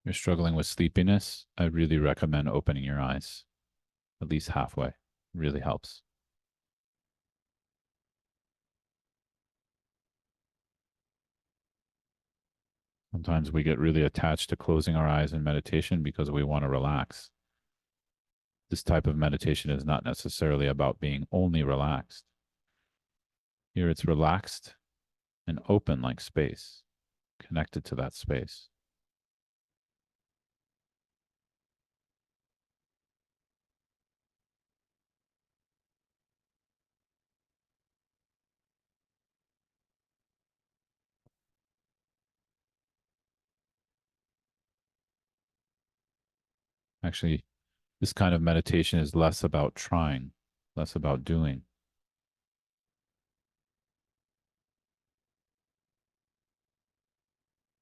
You're struggling with sleepiness, I really recommend opening your eyes at least halfway. It really helps. Sometimes we get really attached to closing our eyes in meditation because we want to relax. This type of meditation is not necessarily about being only relaxed. Here it's relaxed and open like space, connected to that space. Actually, this kind of meditation is less about trying, less about doing.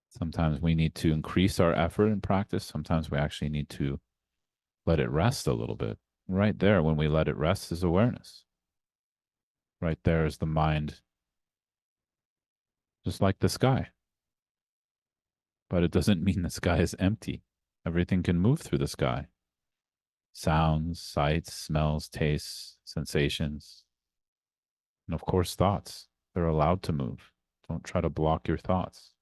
Sometimes we need to increase our effort in practice. Sometimes we actually need to let it rest a little bit. Right there, when we let it rest, is awareness. Right there is the mind, just like the sky. But it doesn't mean the sky is empty. Everything can move through the sky. Sounds, sights, smells, tastes, sensations, and of course, thoughts. They're allowed to move. Don't try to block your thoughts.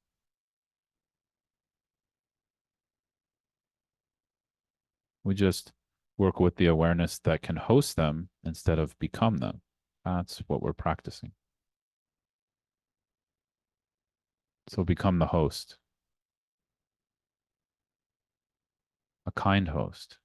We just work with the awareness that can host them instead of become them. That's what we're practicing. So become the host, a kind host.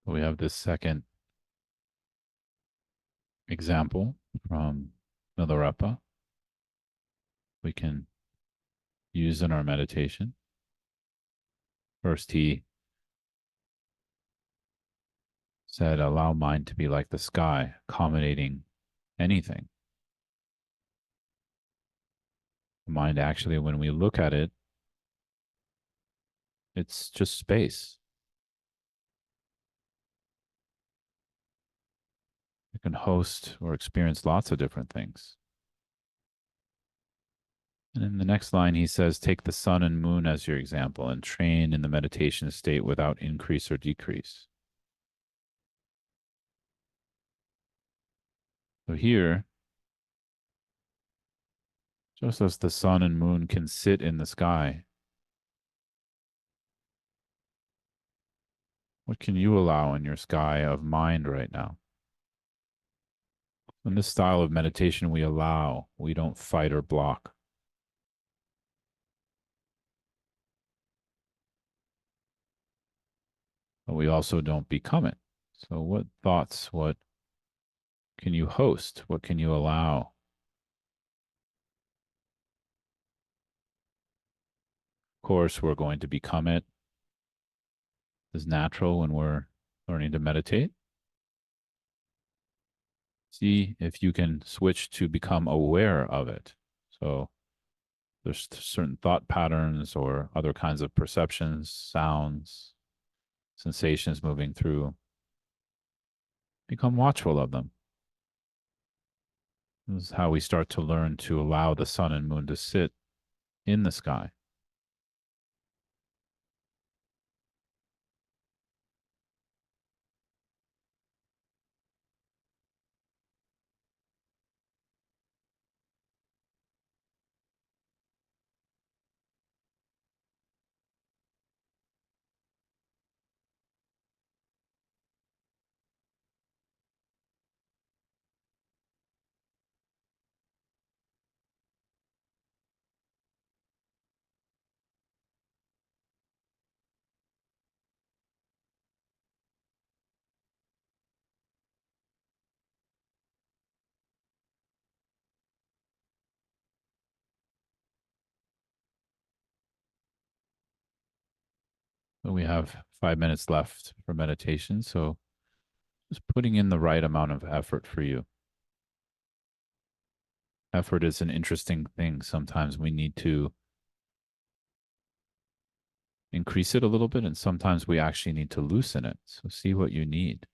We have this second example from Milarepa we can use in our meditation. First, he said, allow mind to be like the sky, accommodating anything. The mind actually, when we look at it, it's just space. It can host or experience lots of different things. And in the next line, he says, take the sun and moon as your example and train in the meditation state without increase or decrease. So here, just as the sun and moon can sit in the sky, what can you allow in your sky of mind right now? In this style of meditation, we allow, we don't fight or block. But we also don't become it. So, what thoughts, what can you host? What can you allow? Of course, we're going to become it. It's natural when we're learning to meditate. See if you can switch to become aware of it. So, there's certain thought patterns or other kinds of perceptions, sounds, sensations moving through. Become watchful of them. This is how we start to learn to allow the sun and moon to sit in the sky. We have 5 minutes left for meditation. So just putting in the right amount of effort for you. Effort is an interesting thing. Sometimes we need to increase it a little bit, and sometimes we actually need to loosen it. So see what you need.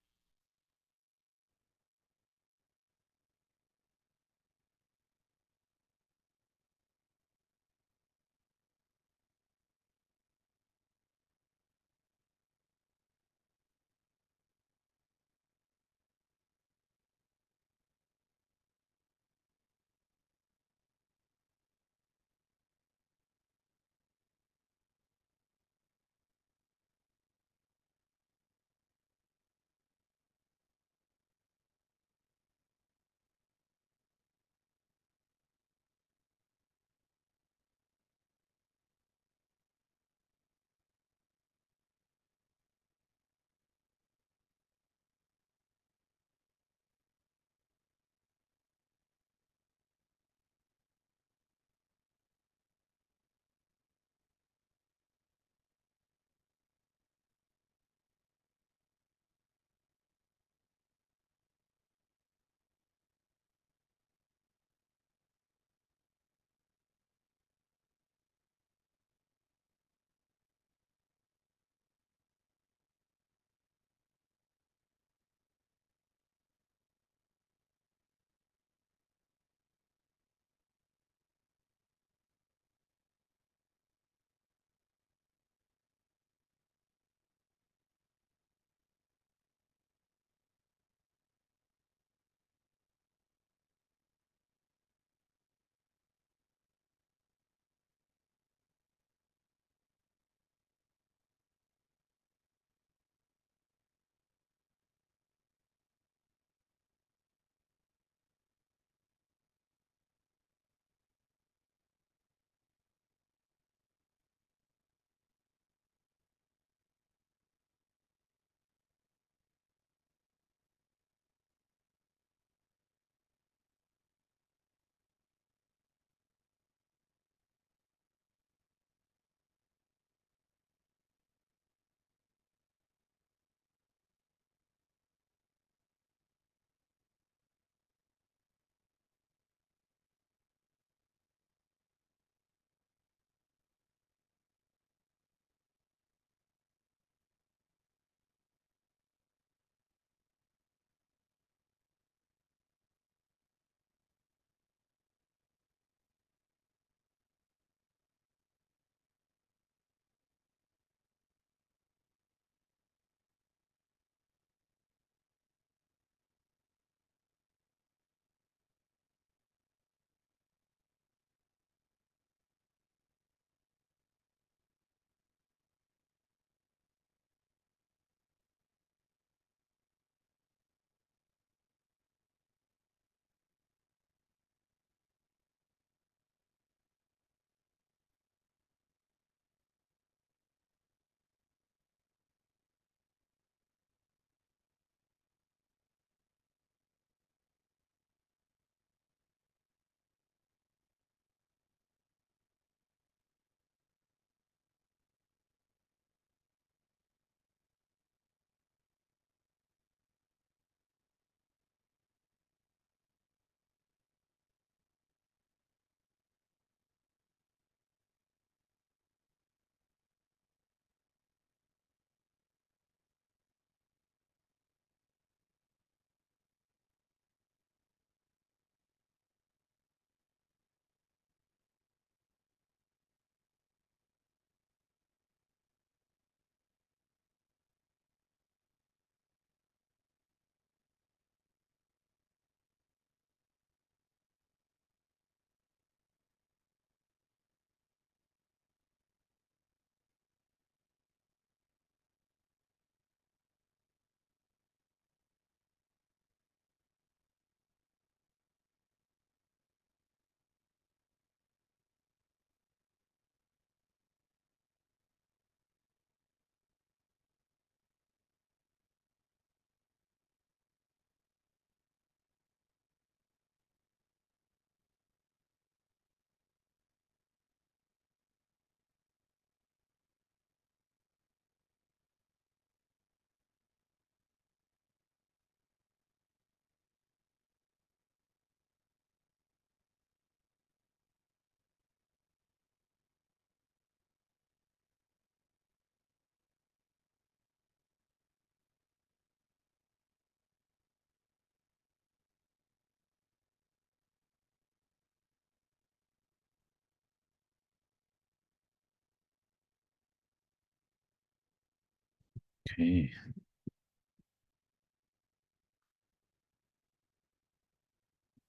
Okay.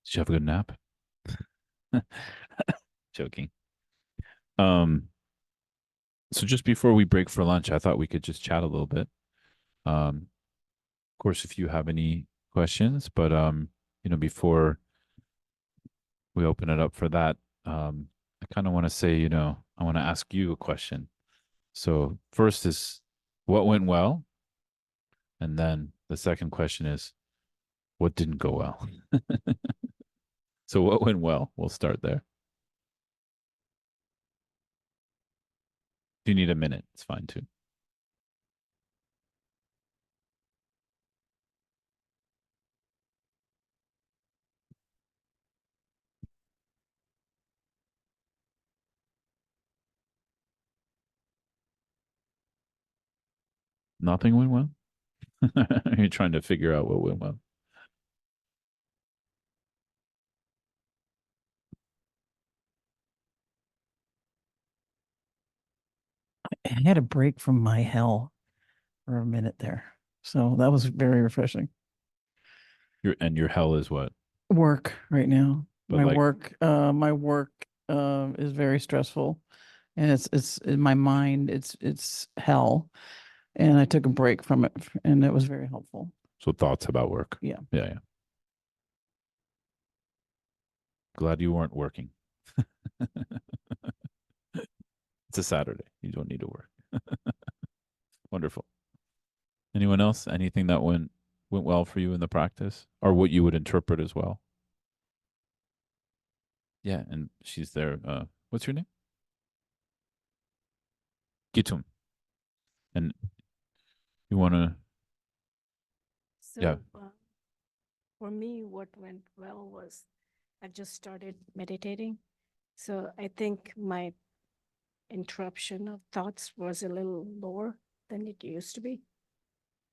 Did you have a good nap? Joking. Um, so just before we break for lunch, I thought we could just chat a little bit. Of course, if you have any questions, but before we open it up for that, I kind of want to say, I want to ask you a question. So first is what went well? And then the second question is what didn't go well? So what went well? We'll start there. If you need a minute, it's fine too. Nothing went well? You're trying to figure out what went well. I had a break from my hell for a minute there. So that was very refreshing. Your hell is what? Work right now. But like, My work is very stressful, and it's in my mind, it's hell. And I took a break from it, and it was very helpful. so thoughts about work. Yeah. Yeah, yeah. Glad you weren't working. It's a Saturday. You don't need to work. Wonderful. Anyone else? Anything that went well for you in the practice, or what you would interpret as well? Yeah, and she's there. What's your name? Gitum. And you want to? Yeah. So for me, what went well was I just started meditating. So I think my interruption of thoughts was a little lower than it used to be.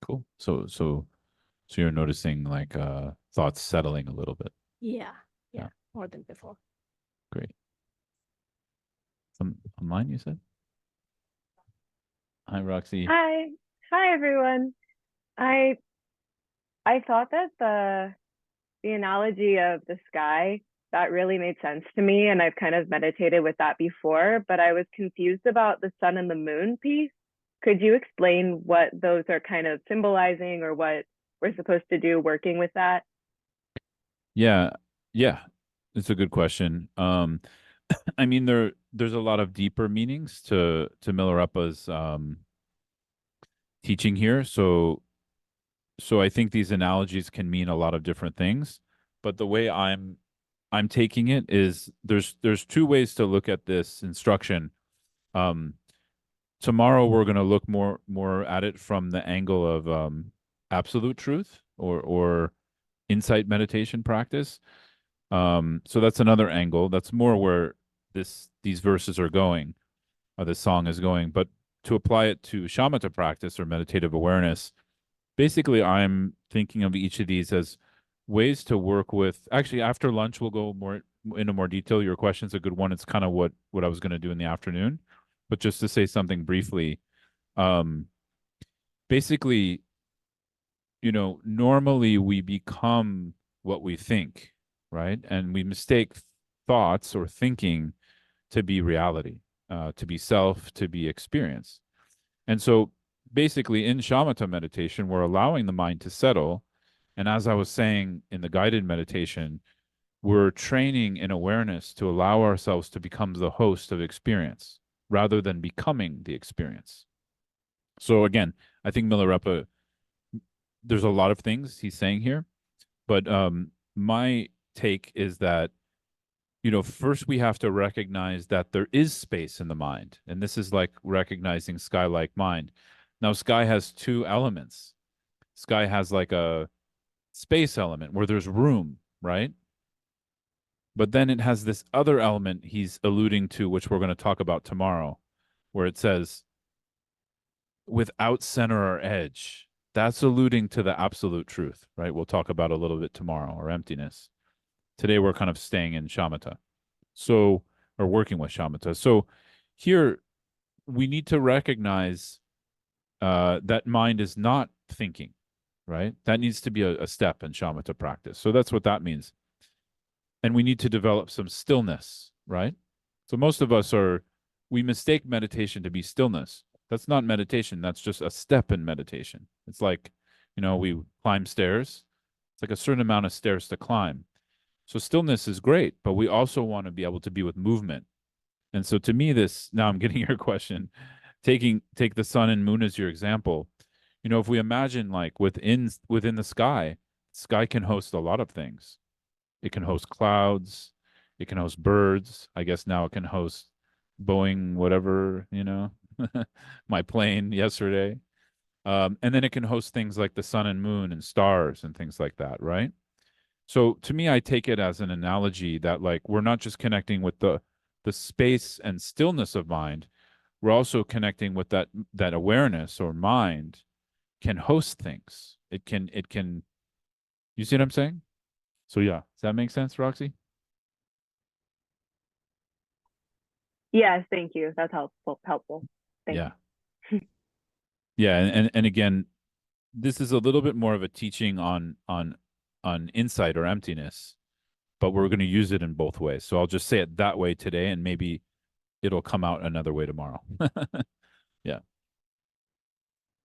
Cool. So you're noticing like thoughts settling a little bit. Yeah, Yeah. more than before. Great. Online, you said? Hi, Roxy. Hi. Hi everyone. I I thought that the analogy of the sky that really made sense to me, and I've kind of meditated with that before, but I was confused about the sun and the moon piece. Could you explain what those are kind of symbolizing or what we're supposed to do working with that? Yeah, yeah. It's a good question. I mean there's a lot of deeper meanings to Milarepa's teaching here. So I think these analogies can mean a lot of different things, but the way I'm taking it is there's two ways to look at this instruction. Um, Tomorrow we're going to look more at it from the angle of absolute truth or insight meditation practice. So that's another angle. That's more where these verses are going, or this song is going. But to apply it to shamatha practice or meditative awareness, basically I'm thinking of each of these as ways to work with. Actually, after lunch we'll go more into more detail. Your question's a good one. It's kind of what I was going to do in the afternoon. But just to say something briefly, um, basically, normally we become what we think, right? And we mistake thoughts or thinking to be reality, to be self, to be experience. And so basically in shamatha meditation, we're allowing the mind to settle. And as I was saying in the guided meditation, we're training in awareness to allow ourselves to become the host of experience rather than becoming the experience. So again, I think Milarepa, there's a lot of things he's saying here, but my take is that first we have to recognize that there is space in the mind, and this is like recognizing sky-like mind. Now, sky has two elements. Sky has like a space element where there's room, right? But then it has this other element he's alluding to, which we're going to talk about tomorrow, where it says, without center or edge. That's alluding to the absolute truth, right? We'll talk about a little bit tomorrow, or emptiness. Today we're kind of staying in shamatha. So, or working with shamatha. So here we need to recognize that mind is not thinking, right? That needs to be a step in shamatha practice. So that's what that means. And we need to develop some stillness, right? So most of us we mistake meditation to be stillness. That's not meditation. That's just a step in meditation. It's like, we climb stairs. It's like a certain amount of stairs to climb. So stillness is great, but we also want to be able to be with movement. And so to me, now I'm getting your question, take the sun and moon as your example. If we imagine like within the sky can host a lot of things. It can host clouds, it can host birds. I guess now it can host Boeing, whatever, my plane yesterday. And then it can host things like the sun and moon and stars and things like that, right? So to me, I take it as an analogy that like we're not just connecting with the space and stillness of mind, we're also connecting with that awareness or mind can host things. It can you see what I'm saying? So yeah, does that make sense, Roxy? Yes, thank you. That's helpful. Thank Yeah. you. Yeah, and again, this is a little bit more of a teaching on insight or emptiness, but we're going to use it in both ways. So I'll just say it that way today, and maybe it'll come out another way tomorrow. Yeah.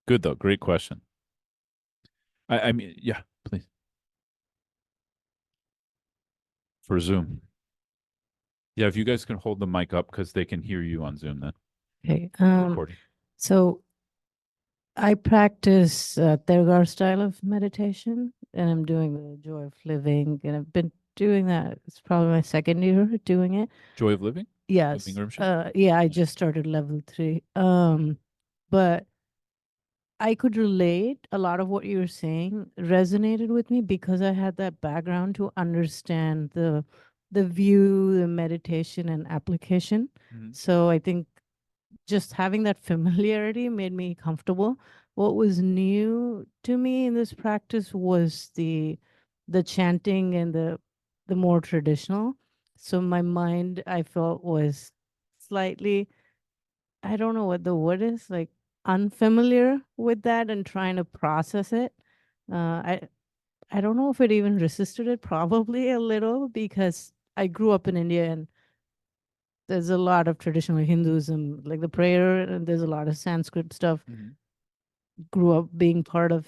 Good though. Great question. I mean, yeah, please. For Zoom. Yeah, if you guys can hold the mic up because they can hear you on Zoom then. Okay. Recording. So I practice Therigar style of meditation, and I'm doing the joy of living, and I've been doing that. It's probably my second year doing it. Joy of living? Yes. Rinpoche? Yeah, I Nice. just started level 3. But I could relate a lot of what you were saying resonated with me because I had that background to understand the view, the meditation and application. Mhm. So I think just having that familiarity made me comfortable. What was new to me in this practice was the chanting and the more traditional. So my mind, I felt, was slightly, I don't know what the word is, like unfamiliar with that and trying to process it. I don't know if it even resisted it, probably a little, because I grew up in India and there's a lot of traditional Hinduism, like the prayer, and there's a lot of Sanskrit stuff. Mhm. Grew up being part of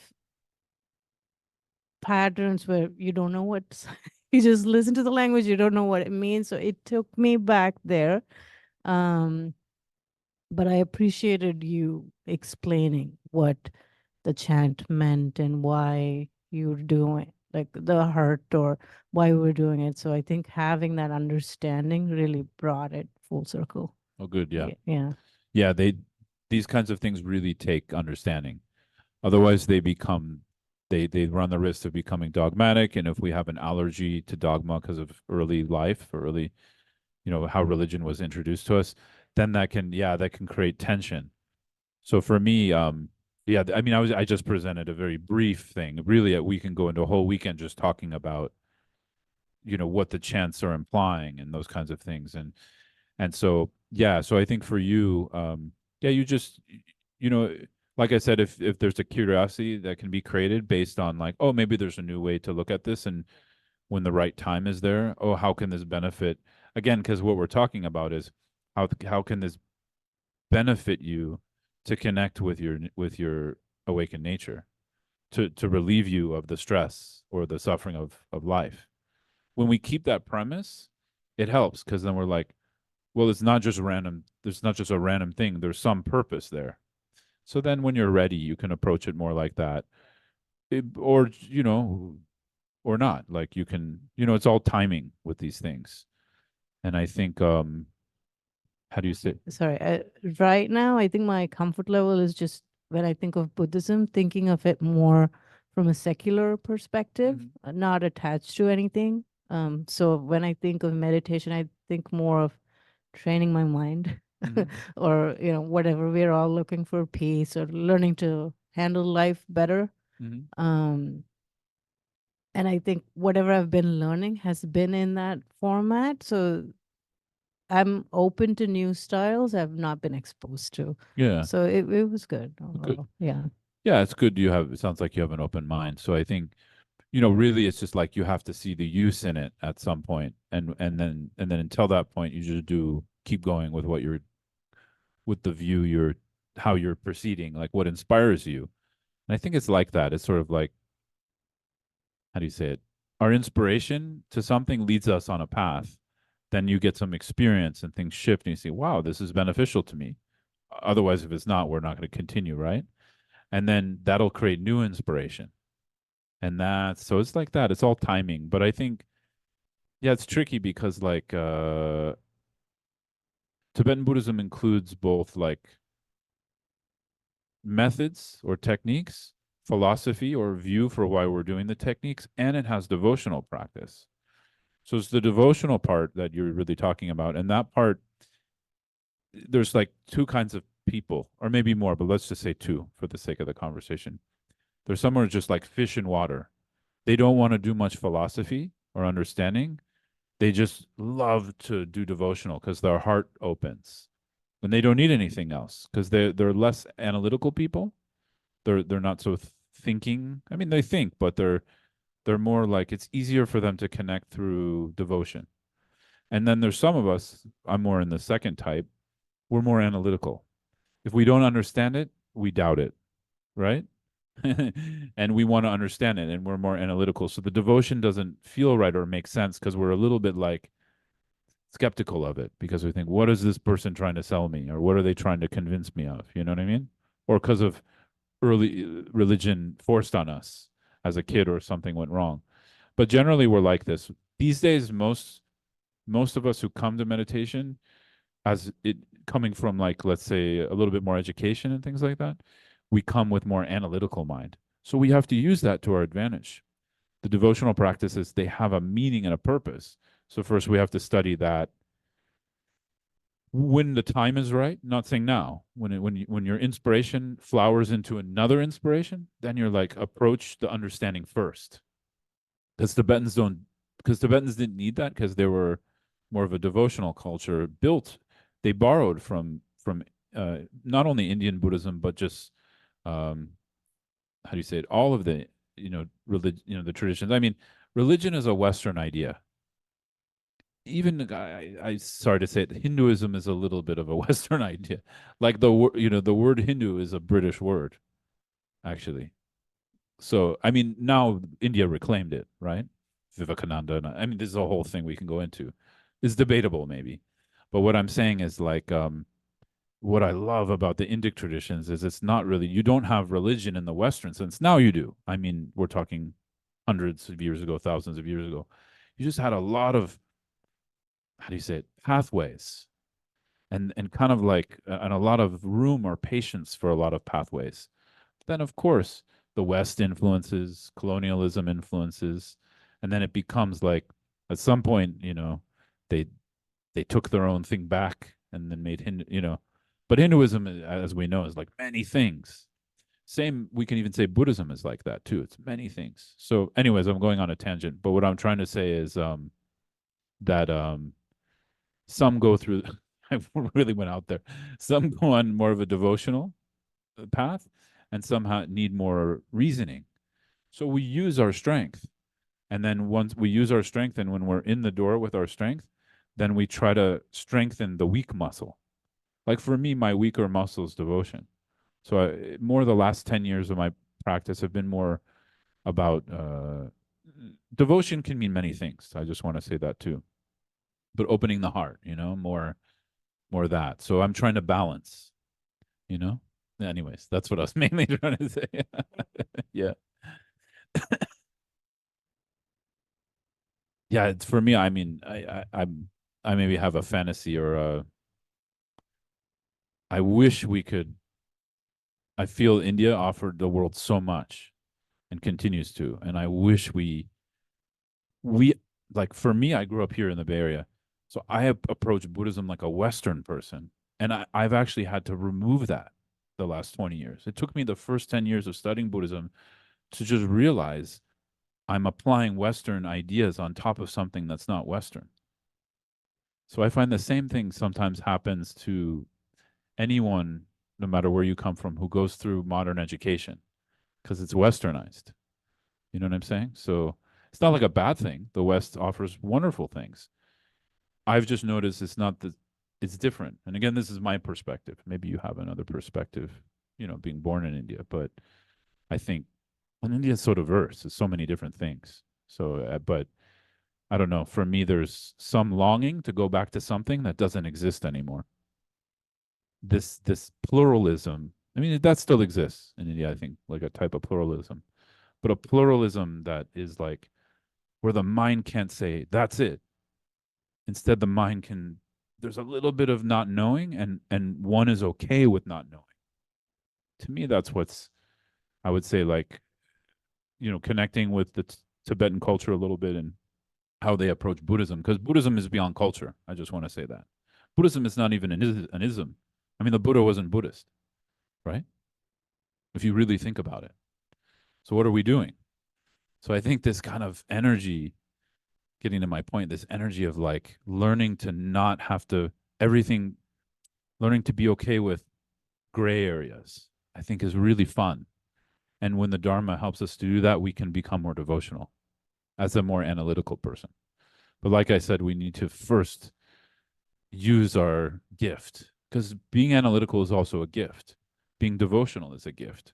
patterns where you don't know what, you just listen to the language, you don't know what it means. So it took me back there. But I appreciated you explaining what the chant meant and why you were doing, like the heart, or why we were doing it. So I think having that understanding really brought it full circle. Oh, good. Yeah. Yeah. Yeah. These kinds of things really take understanding. Otherwise, they run the risk of becoming dogmatic. And if we have an allergy to dogma because of early life or early, how religion was introduced to us, then that can create tension. So for me, yeah, I mean, I just presented a very brief thing. Really, we can go into a whole weekend just talking about, what the chants are implying and those kinds of things. And so, yeah, so I think for you, yeah, you just, you know, like I said, if there's a curiosity that can be created based on like, oh, maybe there's a new way to look at this, and when the right time is there, oh, how can this benefit? Again, because what we're talking about is how can this benefit you to connect with your awakened nature, to relieve you of the stress or the suffering of life. When we keep that premise, it helps because then we're like, well, it's not just random. There's not just a random thing. There's some purpose there. So then when you're ready, you can approach it more like that. Or not. Like you can, it's all timing with these things. And I think, how do you say? Sorry. Right now, I think my comfort level is just when I think of Buddhism, thinking of it more from a secular perspective, Mhm. not attached to anything. So when I think of meditation, I think more of training my mind Mhm. or, whatever. We're all looking for peace or learning to handle life better. Mhm. And I think whatever I've been learning has been in that format. So I'm open to new styles I've not been exposed to. Yeah. So it was good. Good. Overall. Yeah. Yeah, it's good. It sounds like you have an open mind. So I think, really it's just like you have to see the use in it at some point, and then until that point, you just keep going with with the view how you're proceeding, like what inspires you. And I think it's like that. It's sort of like, how do you say it? Our inspiration to something leads us on a path. Then you get some experience and things shift, and you say, wow, this is beneficial to me. Otherwise, if it's not, we're not going to continue, right? And then that'll create new inspiration. And so it's like that. It's all timing. But I think, yeah, it's tricky because like Tibetan Buddhism includes both like methods or techniques, philosophy or view for why we're doing the techniques, and it has devotional practice. So it's the devotional part that you're really talking about. And that part, there's like two kinds of people, or maybe more, but let's just say two for the sake of the conversation. There's some who are just like fish in water. They don't want to do much philosophy or understanding. They just love to do devotional because their heart opens. And they don't need anything else because they're less analytical people. They're not so thinking. I mean, they think, but they're more like it's easier for them to connect through devotion. And then there's some of us, I'm more in the second type, we're more analytical. If we don't understand it, we doubt it, right? And we want to understand it, and we're more analytical. So the devotion doesn't feel right or make sense because we're a little bit like skeptical of it because we think, what is this person trying to sell me? Or what are they trying to convince me of? You know what I mean? Or because of early religion forced on us as a kid or something went wrong. But generally we're like this. These days, most of us who come to meditation as it coming from like, let's say, a little bit more education and things like that, we come with more analytical mind. So we have to use that to our advantage. The devotional practices, they have a meaning and a purpose. So first we have to study that when the time is right, not saying now, when your inspiration flowers into another inspiration, then you're like approach the understanding first. Because Tibetans didn't need that because they were more of a devotional culture they borrowed from not only Indian Buddhism but just how do you say it, all of the the traditions. I mean, religion is a Western idea. Even I sorry to say it, Hinduism is a little bit of a Western idea. Like the word Hindu is a British word, actually. So I mean, now India reclaimed it, right? Vivekananda. I mean, this is a whole thing we can go into. It's debatable, maybe, but what I'm saying is like what I love about the Indic traditions is it's not really, you don't have religion in the Western sense. Now you do. I mean, we're talking hundreds of years ago, thousands of years ago. You just had a lot of, how do you say it, pathways, and kind of like and a lot of room or patience for a lot of pathways. Then of course the West influences, colonialism influences, and then it becomes like at some point, they took their own thing back and then made Hindu. But Hinduism, as we know, is like many things. Same, we can even say Buddhism is like that too. It's many things. So, anyways, I'm going on a tangent, but what I'm trying to say is that some go through. I really went out there. Some go on more of a devotional path, and some need more reasoning. So we use our strength, and then once we use our strength, and when we're in the door with our strength, then we try to strengthen the weak muscle. Like for me, my weaker muscle is devotion. So more the last 10 years of my practice have been more about devotion can mean many things. I just want to say that too. But opening the heart, more that. So I'm trying to balance, you know? Anyways, that's what I was mainly trying to say. Yeah. Yeah, it's for me, I mean, I maybe have a fantasy or I wish we could. I feel India offered the world so much and continues to, and I wish we like, for me, I grew up here in the Bay Area, so I have approached Buddhism like a Western person, and I've actually had to remove that the last 20 years. It took me the first 10 years of studying Buddhism to just realize I'm applying Western ideas on top of something that's not Western. So I find the same thing sometimes happens to anyone, no matter where you come from, who goes through modern education, because it's westernized. You know what I'm saying? So it's not like a bad thing. The West offers wonderful things. I've just noticed it's not the, it's different. And again, this is my perspective. Maybe you have another perspective, you know, being born in India, but I think in India it's so diverse. It's so many different things. So, but I don't know. For me, there's some longing to go back to something that doesn't exist anymore. This pluralism. I mean, that still exists in India. I think like a type of pluralism, but a pluralism that is like where the mind can't say that's it. Instead, the mind can. There's a little bit of not knowing, and one is okay with not knowing. To me, that's what's I would say like, you know, connecting with the Tibetan culture a little bit and how they approach Buddhism, because Buddhism is beyond culture. I just want to say that. Buddhism is not even an ism. I mean, the Buddha wasn't Buddhist, right? If you really think about it. So what are we doing? So I think this kind of energy, getting to my point, this energy of like learning to not have to everything, learning to be okay with gray areas, I think is really fun. And when the Dharma helps us to do that, we can become more devotional as a more analytical person. But like I said, we need to first use our gift, because being analytical is also a gift. Being devotional is a gift.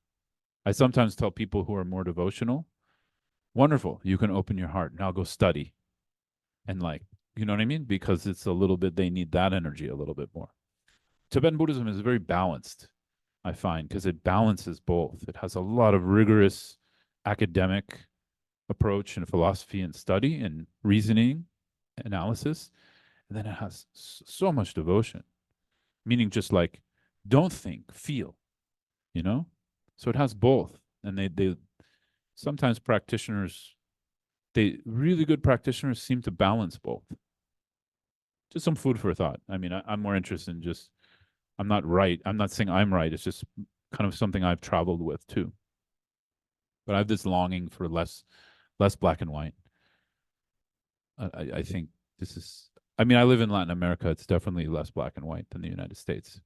I sometimes tell people who are more devotional, wonderful, you can open your heart. Now go study. And like, you know what I mean? Because it's a little bit, they need that energy a little bit more. Tibetan Buddhism is very balanced, I find, because it balances both. It has a lot of rigorous academic approach and philosophy and study and reasoning, analysis. And then it has so much devotion, meaning just like, don't think, feel, you know? So it has both. And they sometimes practitioners, they really good practitioners seem to balance both. Just some food for thought. I mean, I'm more interested in just, I'm not right. I'm not saying I'm right. It's just kind of something I've traveled with too. But I have this longing for less black and white. I think this is, I mean, I live in Latin America. It's definitely less black and white than the United States.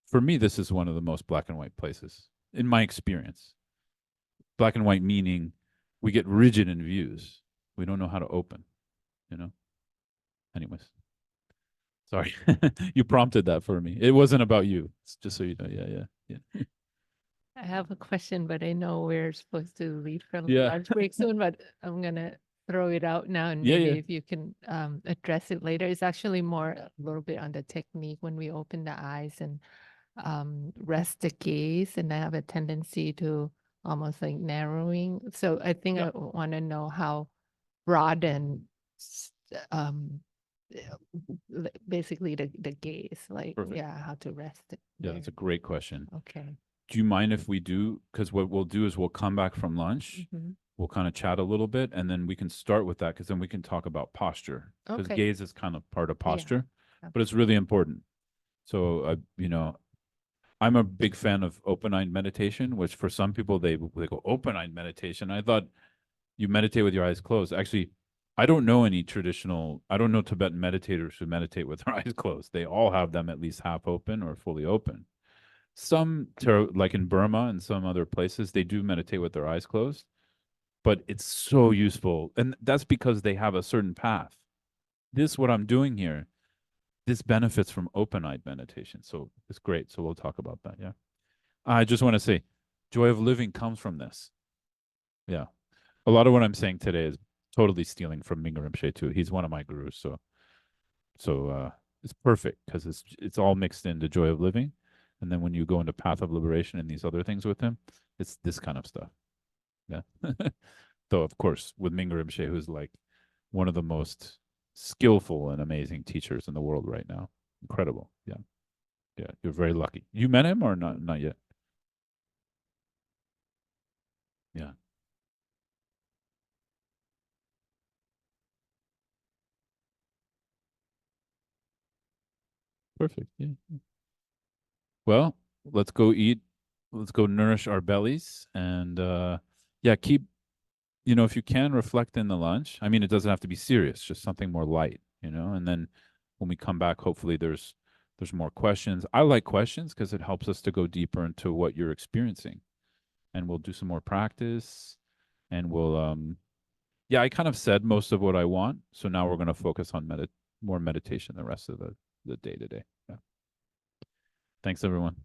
For me, this is one of the most black and white places in my experience. Black and white meaning we get rigid in views. We don't know how to open, you know? Anyways. Sorry. You prompted that for me. It wasn't about you. It's just so you know. Yeah. I have a question, but I know we're supposed to leave for Yeah. lunch break soon, but I'm gonna throw it out now and Yeah, maybe yeah. if you can address it later. It's actually more a little bit on the technique when we open the eyes and rest the gaze, and I have a tendency to almost like narrowing. So I think Yeah. I want to know how broad and basically the gaze, like Perfect. yeah, how to rest it. Yeah, that's a there. great question. Okay. Do you mind if we do? Because what we'll do is we'll come back from lunch. Mhm. We'll kind of chat a little bit, and then we can start with that because then we can talk about posture. Because Okay. gaze is kind of part of posture, Yeah. but it's really important. So, you know, I'm a big fan of open-eyed meditation, which for some people they go open-eyed meditation. I thought you meditate with your eyes closed. Actually, I don't know any traditional. I don't know Tibetan meditators who meditate with their eyes closed. They all have them at least half open or fully open. Some, like in Burma and some other places, they do meditate with their eyes closed, but it's so useful. And that's because they have a certain path. This, what I'm doing here, this benefits from open-eyed meditation. So it's great. So we'll talk about that. Yeah. I just want to say, joy of living comes from this. Yeah. A lot of what I'm saying today is totally stealing from Mingyur Rinpoche too. He's one of my gurus. So it's perfect because it's all mixed into joy of living. And then when you go into path of liberation and these other things with him, it's this kind of stuff. Yeah. Though, of course, with Mingyur Rinpoche, who's like one of the most skillful and amazing teachers in the world right now. Incredible. Yeah. Yeah. You're very lucky. You met him or not? Not yet. Yeah. Perfect. Yeah. Well, let's go eat. Let's go nourish our bellies and yeah, keep, you know, if you can reflect in the lunch. I mean, it doesn't have to be serious, just something more light, you know, and then when we come back, hopefully there's more questions. I like questions because it helps us to go deeper into what you're experiencing. And we'll do some more practice, and we'll yeah, I kind of said most of what I want. So now we're going to focus on more meditation the rest of the day today. Yeah. Thanks everyone.